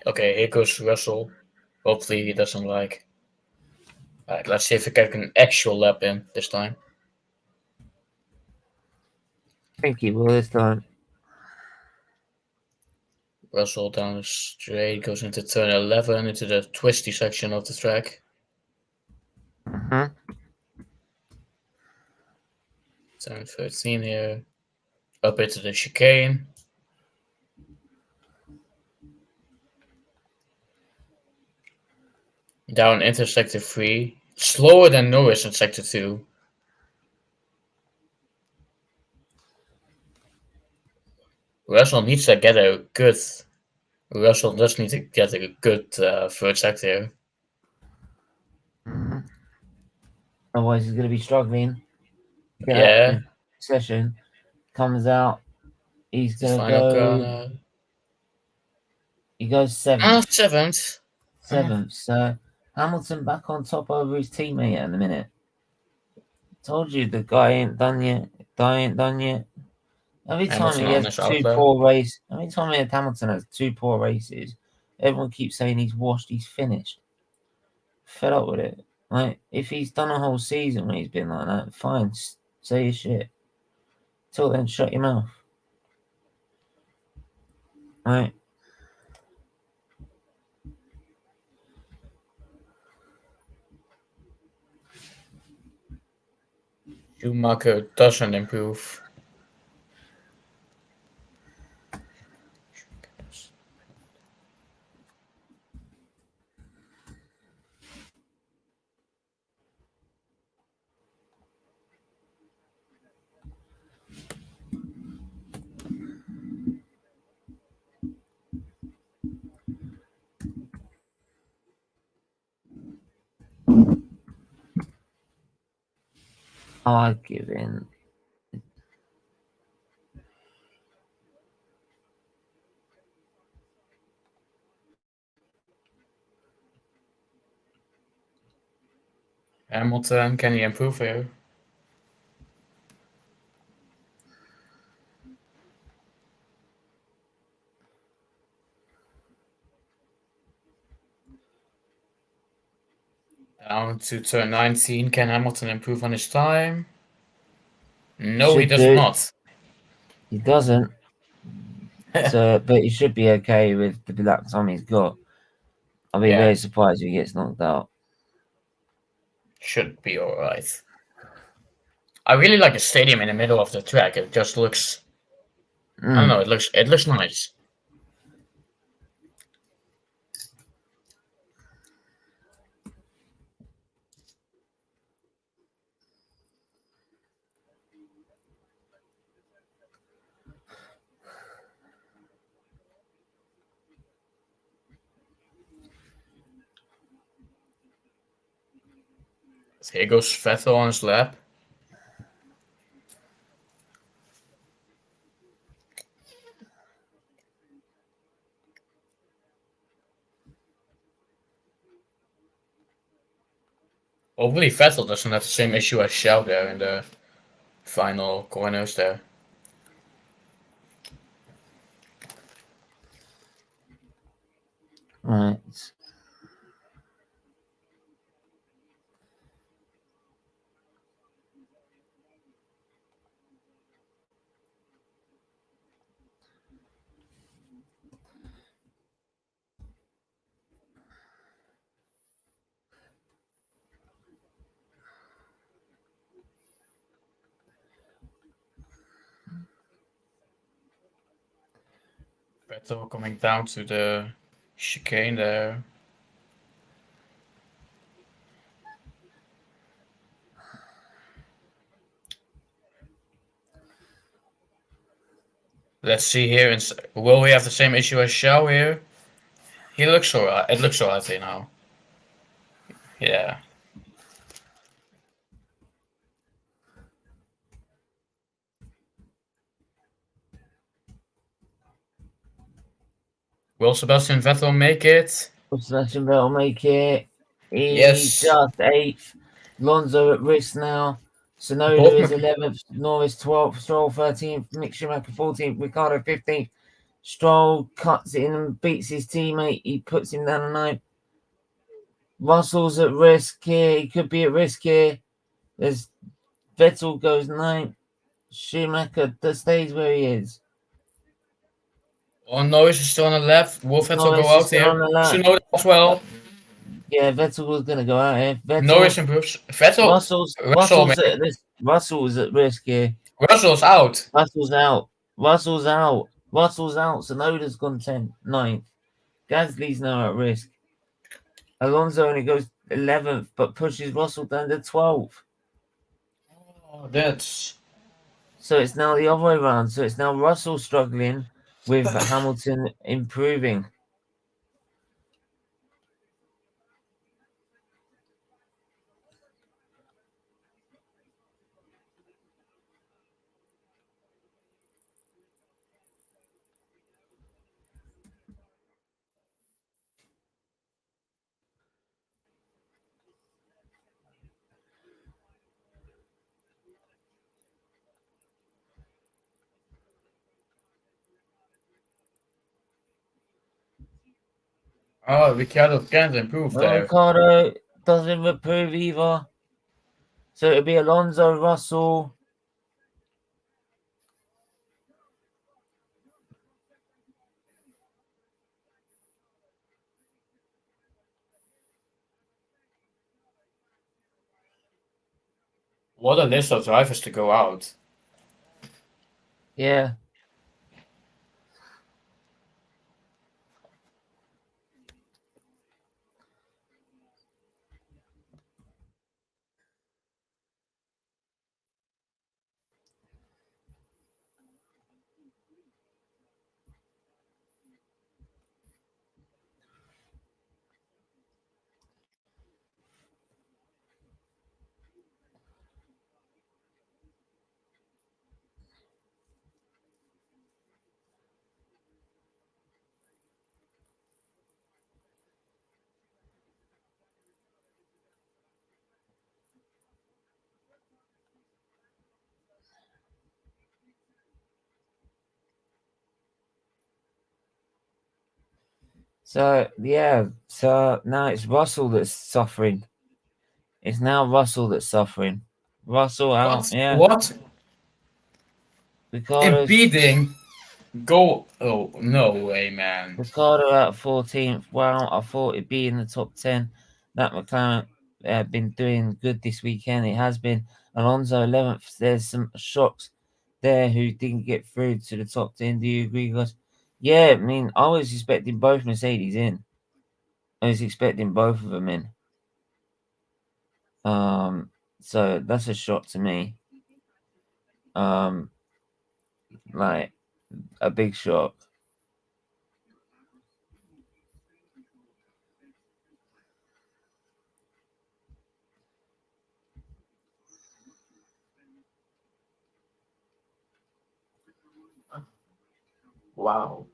Okay, here goes Russell. Hopefully he doesn't like. Alright, let's see if we get an actual lap in this time. I think he will this time. Russell down the straight, goes into turn 11, into the twisty section of the track. Mm-hmm. Turn 13 here. Up into the chicane. Down into sector 3. Slower than Norris in sector 2. Russell needs to get a good. Russell does need to get a good third sector. Mm-hmm. Otherwise, he's going to be struggling. Yeah. Session comes out. He's going to Final go. corner. He goes 7th. 7th. 7th. So Hamilton back on top over his teammate in a minute. Told you the guy ain't done yet. Every time he has every time Hamilton has 2 poor races, everyone keeps saying he's washed, he's finished. Fed up with it. Like, if he's done a whole season when he's been like that, fine, say your shit. Till then, shut your mouth. Right? Schumacher doesn't improve. I'd give in. Hamilton, can he improve here? Down to turn 19. Can Hamilton improve on his time? No, he does not. He doesn't. So, but he should be okay with the lap time he's got. I'll be very surprised if he gets knocked out. should be alright. I really like the stadium in the middle of the track. It just looks, I don't know, it looks nice. Here goes Vettel on his lap. Hopefully Vettel doesn't have the same issue as Caue there in the final corners there. Right. Vettel coming down to the chicane there. Let's see here. Will we have the same issue as Caue here? He looks alright. It looks alright here now. Yeah. Will Sebastian Vettel make it? Sebastian Vettel make it. He's Yes. just 8th. Alonso at risk now. Sonoda is 11th. Norris 12th. Stroll 13th. Mick Schumacher 14th. Ricciardo 15th. Stroll cuts in and beats his teammate. He puts him down to 9th. Russell's at risk here. He could be at risk here. There's Vettel goes 9th. Schumacher stays where he is. Oh, Norris is still on the left. Will Vettel Norris go is out still here? on the left. Tsunoda as well. Yeah, Vettel was going to go out here. Vettel, Norris improves. Vettel. Russell's at risk here. Russell's out. Russell's out. Sonoda's gone 9th. Gasly's now at risk. Alonso only goes 11th, but pushes Russell down to 12th. Oh, that's... So it's now the other way around. So it's now Russell struggling with Hamilton improving. Oh, Ricciardo can't improve there. Ricciardo doesn't improve either. So it'll be Alonso, Russell. What a list of drivers to go out. Yeah. So, yeah. So now it's Russell that's suffering. It's now Russell that's suffering. Russell out. What? Yeah. What? Ricciardo's Impeding? Go. Oh, no way, man. Ricciardo out 14th. Wow, I thought it'd be in the top 10. That McLaren. been doing good this weekend. It has been Alonso 11th. There's some shocks there who didn't get through to the top 10. Do you agree, guys? Yeah, I mean, I was expecting both Mercedes in. I was expecting both of them in. So that's a shock to me. Like a big shock. Wow.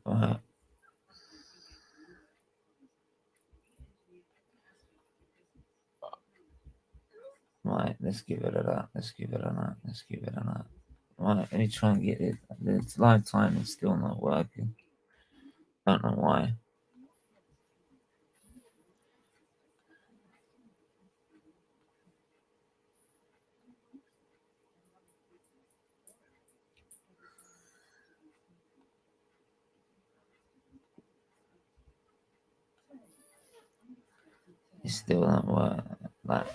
Right. Right, let's give it a that. Let's give it a that. Let's give it a that. Right, let me try and get it. The live time is still not working. Don't know why. It still don't work. Like,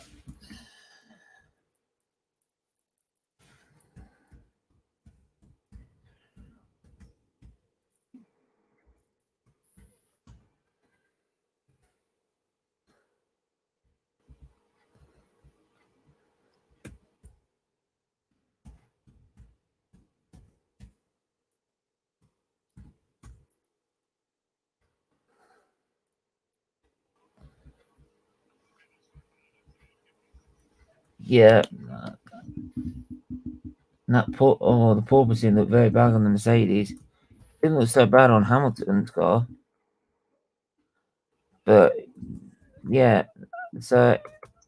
yeah, that the porpoising looked very bad on the Mercedes. Didn't look so bad on Hamilton's car, but yeah. So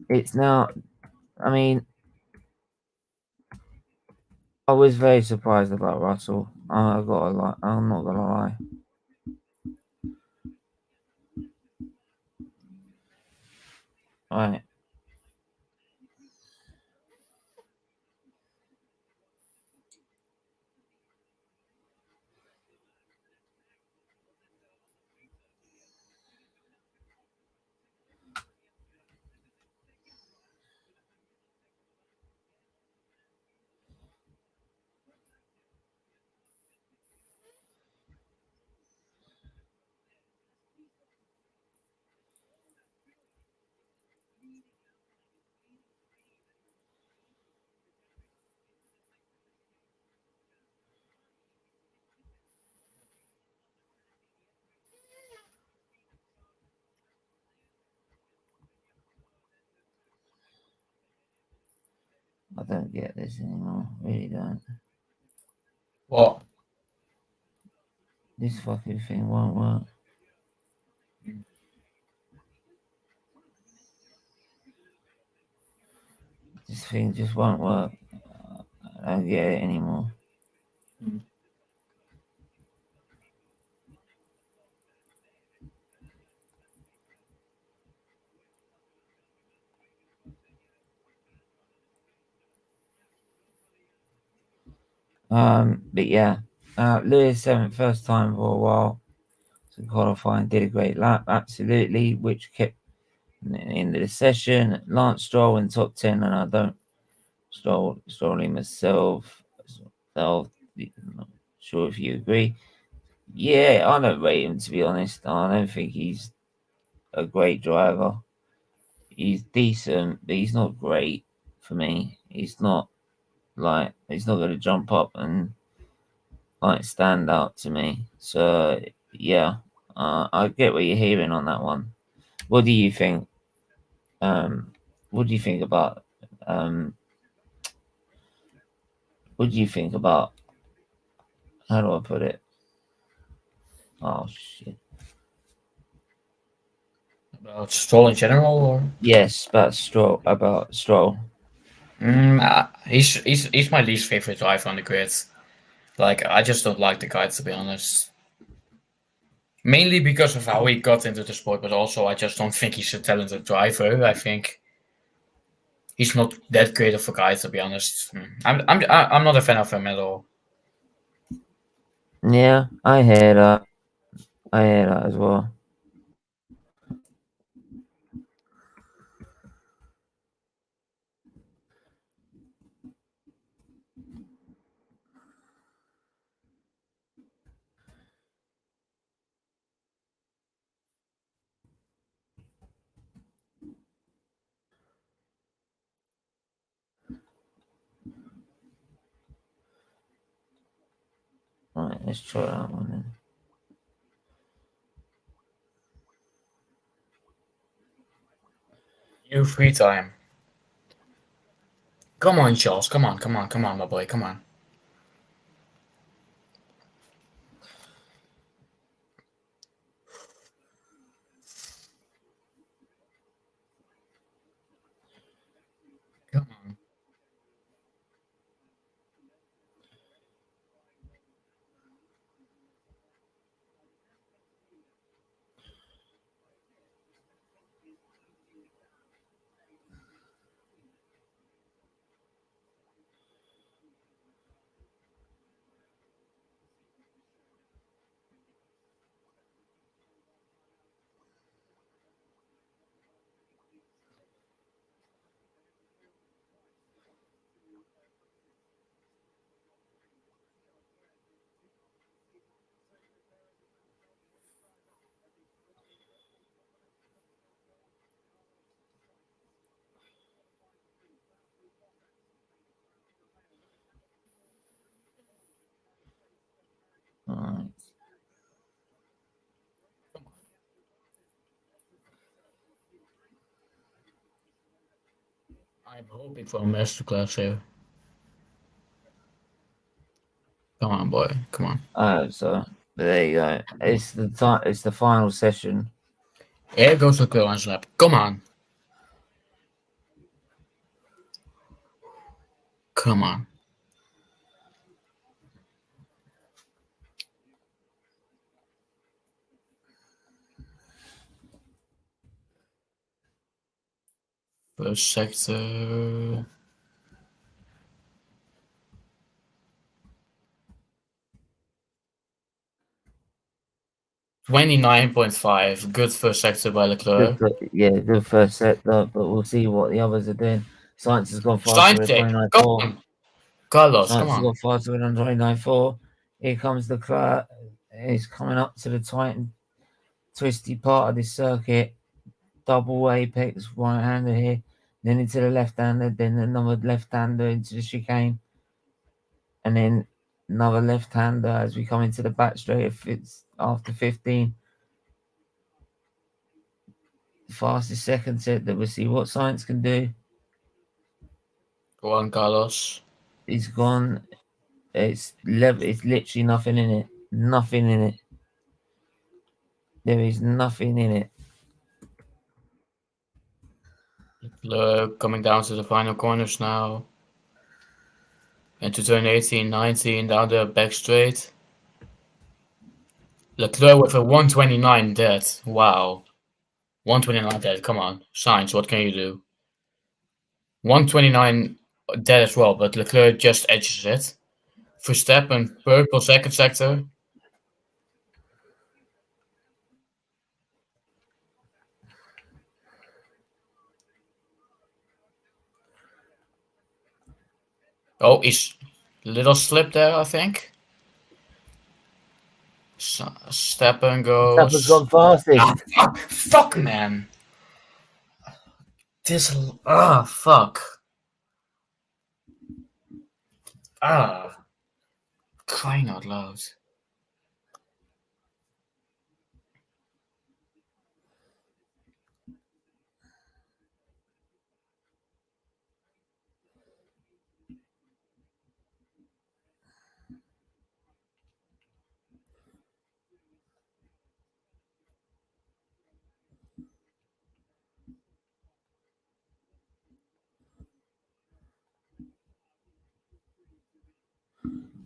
it's now. I mean, I was very surprised about Russell. I got a lot. I'm not gonna lie. Right. I don't get this anymore. Really don't. What? This fucking thing won't work. This thing just won't work. I don't get it anymore. But yeah, Lewis 7th, first time for a while. So qualifying, did a great lap, absolutely, which kept in the end of the session. Lance Stroll in top 10, and I don't strolling myself. So, not sure if you agree. Yeah, I don't rate him, to be honest. I don't think he's a great driver. He's decent, but he's not great for me. He's not he's not going to jump up and like stand out to me. So yeah, I get what you're hearing on that one. What do you think? What do you think about? What do you think about? How do I put it? Oh shit. About Stroll in general, or? Yes, about Stroll. About Stroll. He's my least favorite driver on the grid. Like, I just don't like the guy, to be honest. Mainly because of how he got into the sport, but also I just don't think he's a talented driver. I think he's not that great of a guy, to be honest. I'm not a fan of him at all. Yeah, I hear that. I hear that as well. Right, let's try that one then. You free time. Come on, Charles. Come on, come on, come on, my boy. Come on. Come on. Alright. I'm hoping for a masterclass here. Come on, boy. Come on. Oh, so there you go. It's the time. It's the final session. Here goes the clearance lap. Come on. Come on. First sector. 29.5. Good first sector by Leclerc. Good first set, but we'll see what the others are doing. Science has gone faster with Sainte, come 29.4. on. Carlos, come Science has on. gone faster with 29.4. Here comes the car. He's coming up to the tight and twisty part of this circuit. Double apex right hander here, then into the left hander, then another left hander into the chicane, and then another left hander as we come into the back straight. If it's after 15, the fastest second set that we'll see what Science can do. Go on, Carlos. He's gone. It's literally nothing in it. Nothing in it. There is nothing in it. Leclerc coming down to the final corners now. Into turn 18, 19, down the back straight. Leclerc with a 129 dead. Wow. 129 dead. Come on. Sainz, what can you do? 129 dead as well, but Leclerc just edges it. Verstappen, purple second sector. Oh, he's little slip there, I think. Verstappen Verstappen's goes. gone fastest. Fuck, man. Fuck. Crying out loud.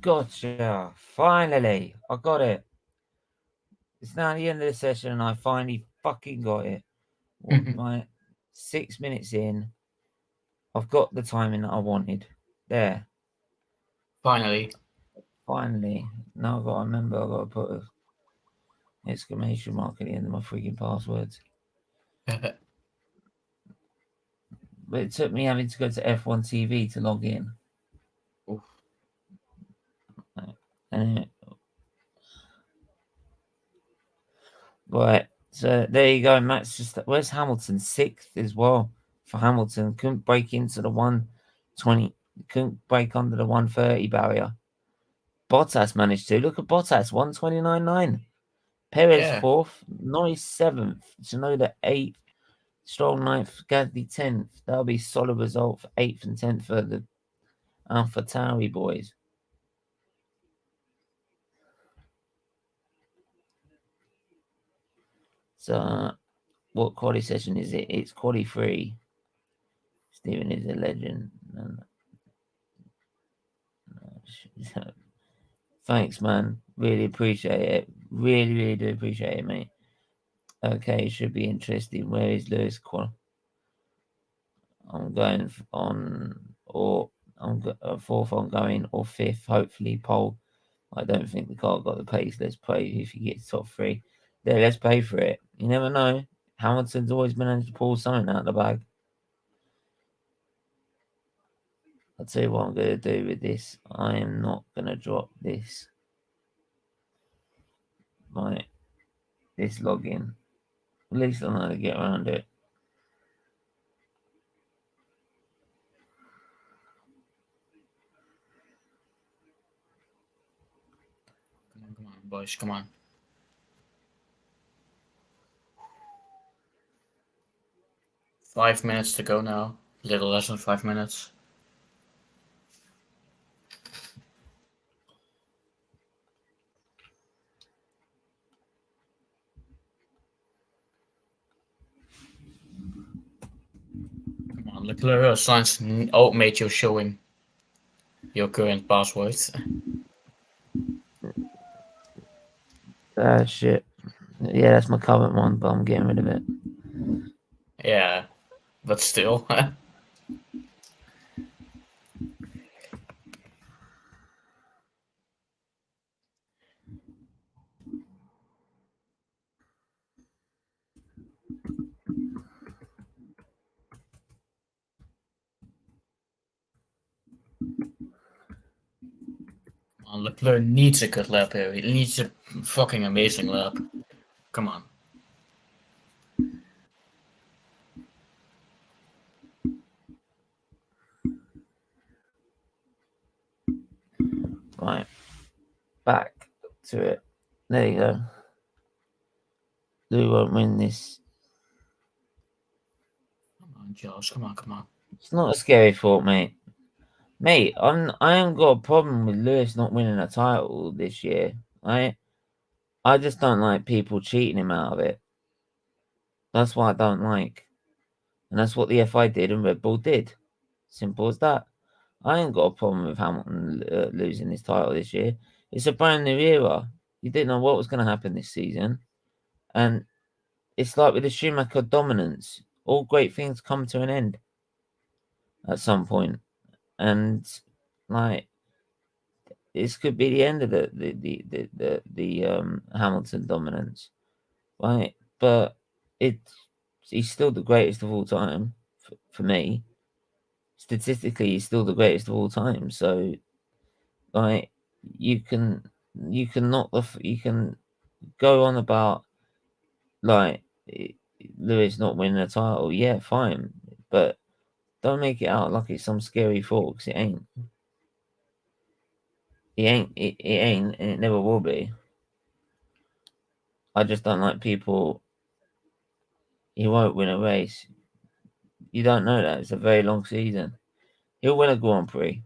Gotcha. Finally, I got it. It's now the end of the session, and I finally fucking got it. My 6 minutes in, I've got the timing that I wanted. There. Finally. Finally. Now I've got to remember, I've got to put an exclamation mark at the end of my freaking passwords. But it took me having to go to F1 TV to log in. Oof. Right. So there you go. Max just where's Hamilton? 6th as well for Hamilton. Couldn't break into the 120, couldn't break under the 130 barrier. Bottas managed to. Look at Bottas, 129.9. Perez Yeah. 4th, Norris 7th, Tsunoda 8th, Stroll 9th, Gasly 10th. That'll be solid result for 8th and 10th for the AlphaTauri boys. So, what quali session is it? It's quali 3. Steven is a legend. Thanks, man. Really appreciate it. Really, really do appreciate it, mate. Okay, should be interesting. Where is Lewis? I'm going on, or I'm 4th. I'm going, or 5th. Hopefully, pole. I don't think the car got the pace. Let's pray if he gets top 3. There, let's pay for it. You never know. Hamilton's always managed to pull something out of the bag. I'll tell you what I'm going to do with this. I am not going to drop this. Right. This login. At least I know how to get around it. Come on, boys, come on. Five minutes to go now. A little less than 5 minutes. Come on, Leclerc signs made you showing your current password. Shit. Yeah, that's my current one, but I'm getting rid of it. Yeah, but still. Leclerc needs a good lap here. He needs a fucking amazing lap. Come on. Right. Back to it. There you go. Lou won't win this. Come on, Josh. Come on, come on. It's not a scary thought, mate. Mate, I haven't got a problem with Lewis not winning a title this year. I just don't like people cheating him out of it. That's what I don't like. And that's what the FI did and Red Bull did. Simple as that. I ain't got a problem with Hamilton losing his title this year. It's a brand new era. You didn't know what was going to happen this season. And it's like with the Schumacher dominance. All great things come to an end at some point. And like this could be the end of the Hamilton dominance. Right? But he's still the greatest of all time for me. Statistically, he's still the greatest of all time. So, like, you can go on about like Lewis not winning a title. Yeah, fine, but don't make it out like it's some scary thought because it ain't. It ain't. It ain't, and it never will be. I just don't like people. He won't win a race. You don't know that. It's a very long season. He'll win a Grand Prix.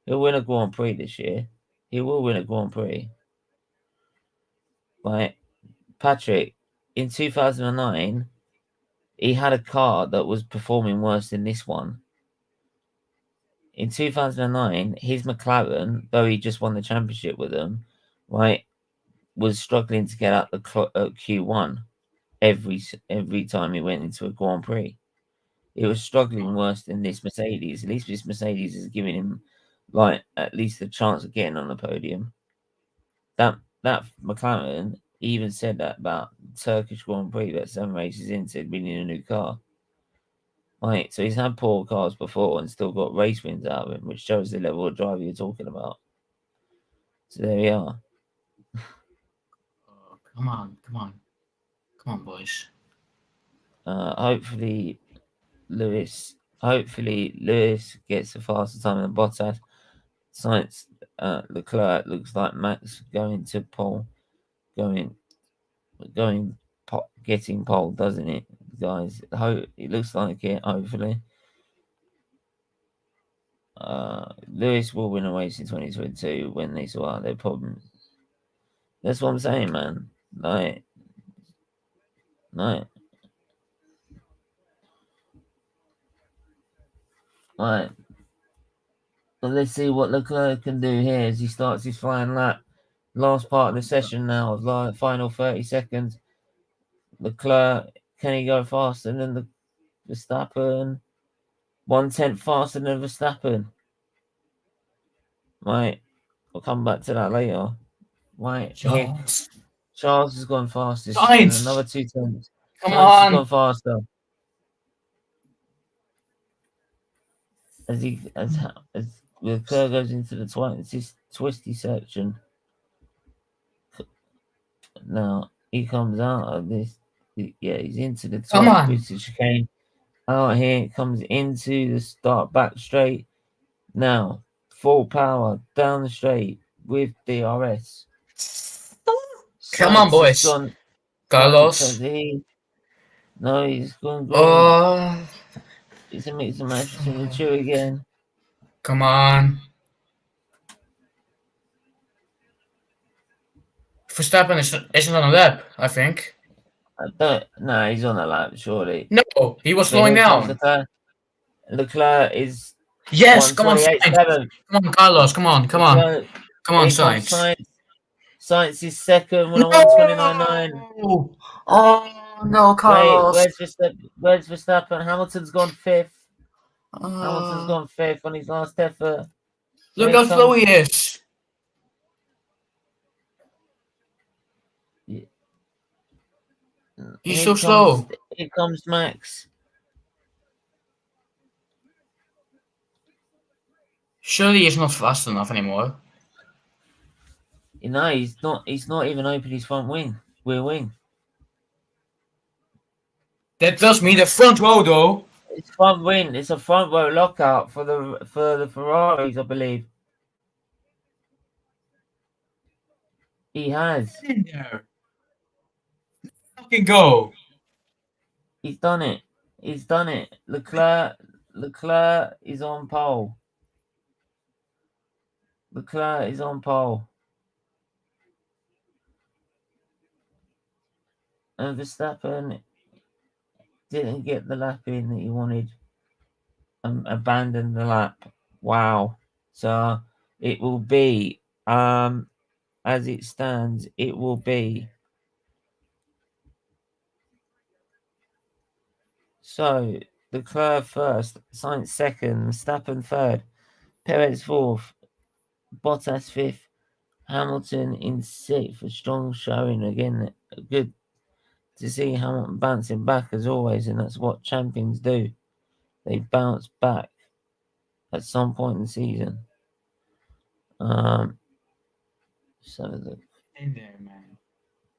He'll win a Grand Prix this year. He will win a Grand Prix. Like, Patrick, in 2009, he had a car that was performing worse than this one. in 2009, his McLaren, though he just won the championship with them, right, was struggling to get out the Q1 every time he went into a Grand Prix. It was struggling worse than this Mercedes. At least this Mercedes is giving him like at least a chance of getting on the podium. That McLaren even said that about Turkish Grand Prix that 7 races in, said we need a new car. Right, so he's had poor cars before and still got race wins out of him, which shows the level of driver you're talking about. So there we are. Oh, come on, boys. Hopefully Lewis gets a faster time than Bottas. Science Leclerc looks like Max going to pole, getting pole, doesn't it, guys? It looks like it. Hopefully, Lewis will win a race in 2022 when they sort out their problems. That's what I'm saying, man. Like, right. But let's see what Leclerc can do here as he starts his flying lap. Last part of the session now, like final 30 seconds. Leclerc, can he go faster than the Verstappen? 1/10 faster than Verstappen. Right, we'll come back to that later. Right, here. Charles has gone fastest. And another 2 tenths. Come Sainz has gone on. faster. As Leclerc goes into the twisty section. Now he comes out of this. Yeah, he's into the twisted chicane. Out here, comes into the start back straight. Now, full power down the straight with DRS. Come on, boys. Carlos. No, he's gone green. It's a mix and match between the two again. Come on. Verstappen isn't on a lap, I think. No, he's on a lap, surely. No, he was slowing down. Leclerc is. Yes, come on, Sainz. Come on, Carlos. Come on, Sainz. Sainz is second with a 129.9. Oh no, Carlos. Where's Verstappen? Hamilton's gone fifth. Hamilton's gone fifth on his last effort. Look how slow he is. He's so slow. Here comes Max. Surely he's not fast enough anymore. No, he's not. He's not even opened his front rear wing. That does mean the front row, though. It's front wing. It's a front row lockout for the Ferraris, I believe. He has. In there. Fucking go. He's done it. He's done it. Leclerc is on pole. Leclerc is on pole. And Verstappen didn't get the lap in that he wanted. Abandoned the lap. Wow. So it will be, as it stands, it will be. So Leclerc first, Sainz second, Verstappen third, Perez fourth, Bottas fifth, Hamilton in sixth. A strong showing again. Good to see Hamilton bouncing back as always, and that's what champions do. They bounce back at some point in the season. So look. In there, man.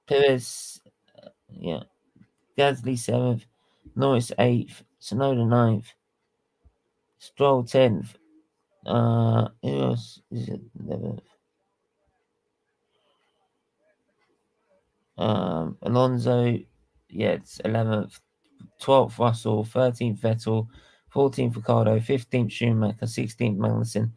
Perez, yeah. Gasly 7th, Norris 8th, Tsunoda 9th, Stroll 10th. Who else is it? 11th. Alonso, yeah, it's 11th, 12th Russell, 13th Vettel, 14th Ricciardo, 15th Schumacher, 16th Magnussen,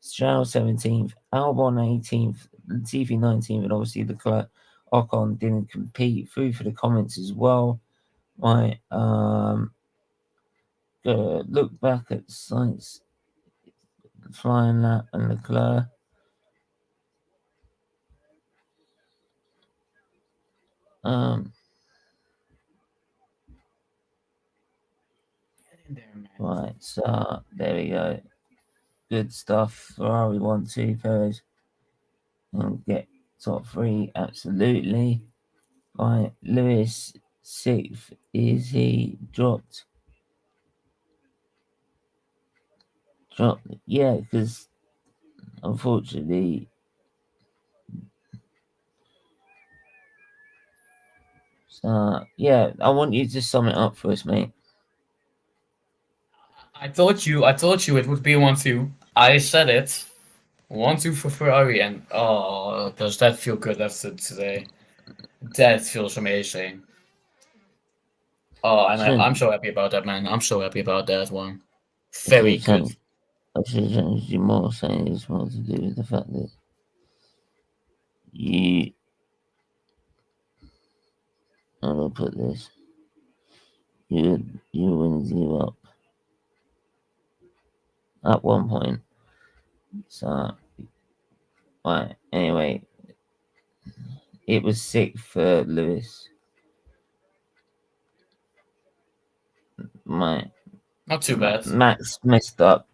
Stroll 17th, Albon 18th, Latifi 19th, and obviously Leclerc. Ocon didn't compete. Through for the comments as well. Right, look back at Sainz. flying that and Leclerc. Right, so there we go. Good stuff. Ferrari 1-2, Preivews. And get top 3, absolutely. Right, Lewis 6th. Is he dropped? Yeah, because unfortunately, so yeah, I want you to sum it up for us, mate. I told you it would be 1-2. I said it. 1-2 for Ferrari, and oh, does that feel good after today? That feels amazing. Oh, and I'm so happy about that, man. I'm so happy about that one. Very good. I should have changed you more, saying it's more to do with the fact that you. How do I put this? You wouldn't give up at one point. So, right. Anyway, it was 6th for Lewis. Not too bad. Max messed up.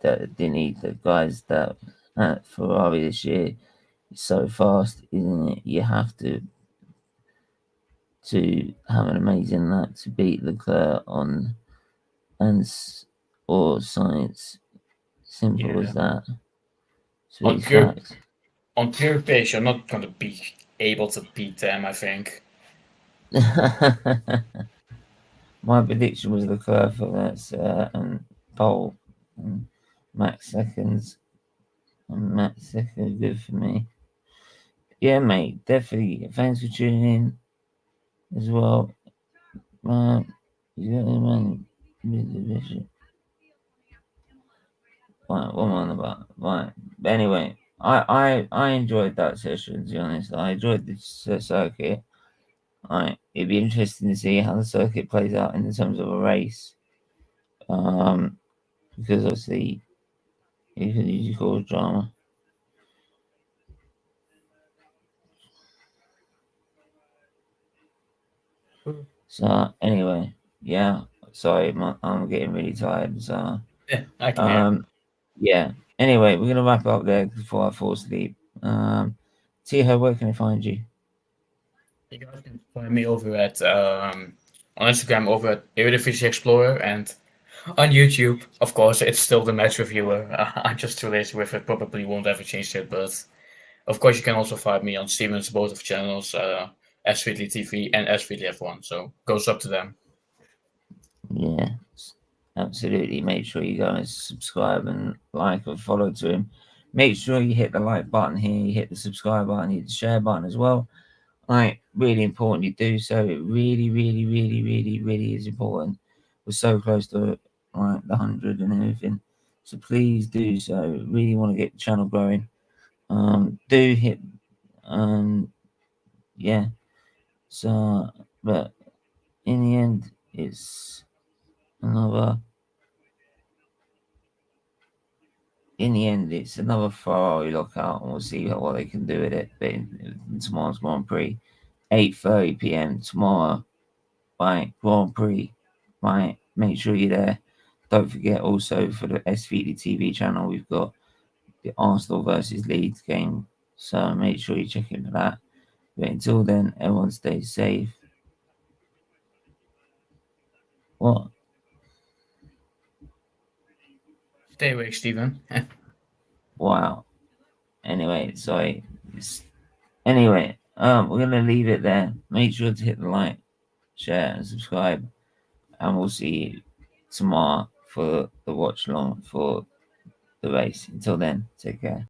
That didn't he? The guys that at Ferrari this year is so fast, isn't it? You have to have an amazing lap to beat Leclerc on or science. Simple as that. On Sweet pure facts. on pure pace, you're not going to be able to beat them, I think. My prediction was Leclerc for that and pole and Max seconds. And Max second, good for me. Yeah, mate, definitely. Thanks for tuning in as well. You got the man division. Right, what am I on about? Right. Anyway, I enjoyed that session, to be honest. I enjoyed the circuit. Right. It'd be interesting to see how the circuit plays out in terms of a race. Because obviously it could usually cause drama. So anyway, yeah. Sorry, I'm getting really tired. So Yeah, I can hear. Yeah. Anyway, we're gonna wrap up there before I fall asleep. Tycho, where can I find you? You guys can find me over at on Instagram over at Eredivisie Explorer, and on YouTube, of course, it's still the match reviewer. I'm just too lazy with it. Probably won't ever change it, but of course, you can also find me on Steven's both of channels, SFeatleyTV and SFeatleyF1. So goes up to them. Yeah, absolutely. Make sure you go and subscribe and like or follow to him. Make sure you hit the like button here, you hit the subscribe button, you hit the share button as well. Like, really important you do so. It really, really, really, really, really is important. We're so close to like the 100 and everything. So please do so. Really want to get the channel growing. Do hit yeah. So but in the end it's another Ferrari lockout, and we'll see what they can do with it. But in tomorrow's Grand Prix, 8:30 p.m. tomorrow, right? Grand Prix, right? Make sure you're there. Don't forget also for the SFeatleyTV channel, we've got the Arsenal versus Leeds game, so make sure you check in for that. But until then, everyone stays safe. What? Stay awake, Steven. Wow. Anyway, sorry. Anyway, we're gonna leave it there. Make sure to hit the like, share, and subscribe, and we'll see you tomorrow for the watch along for the race. Until then, take care.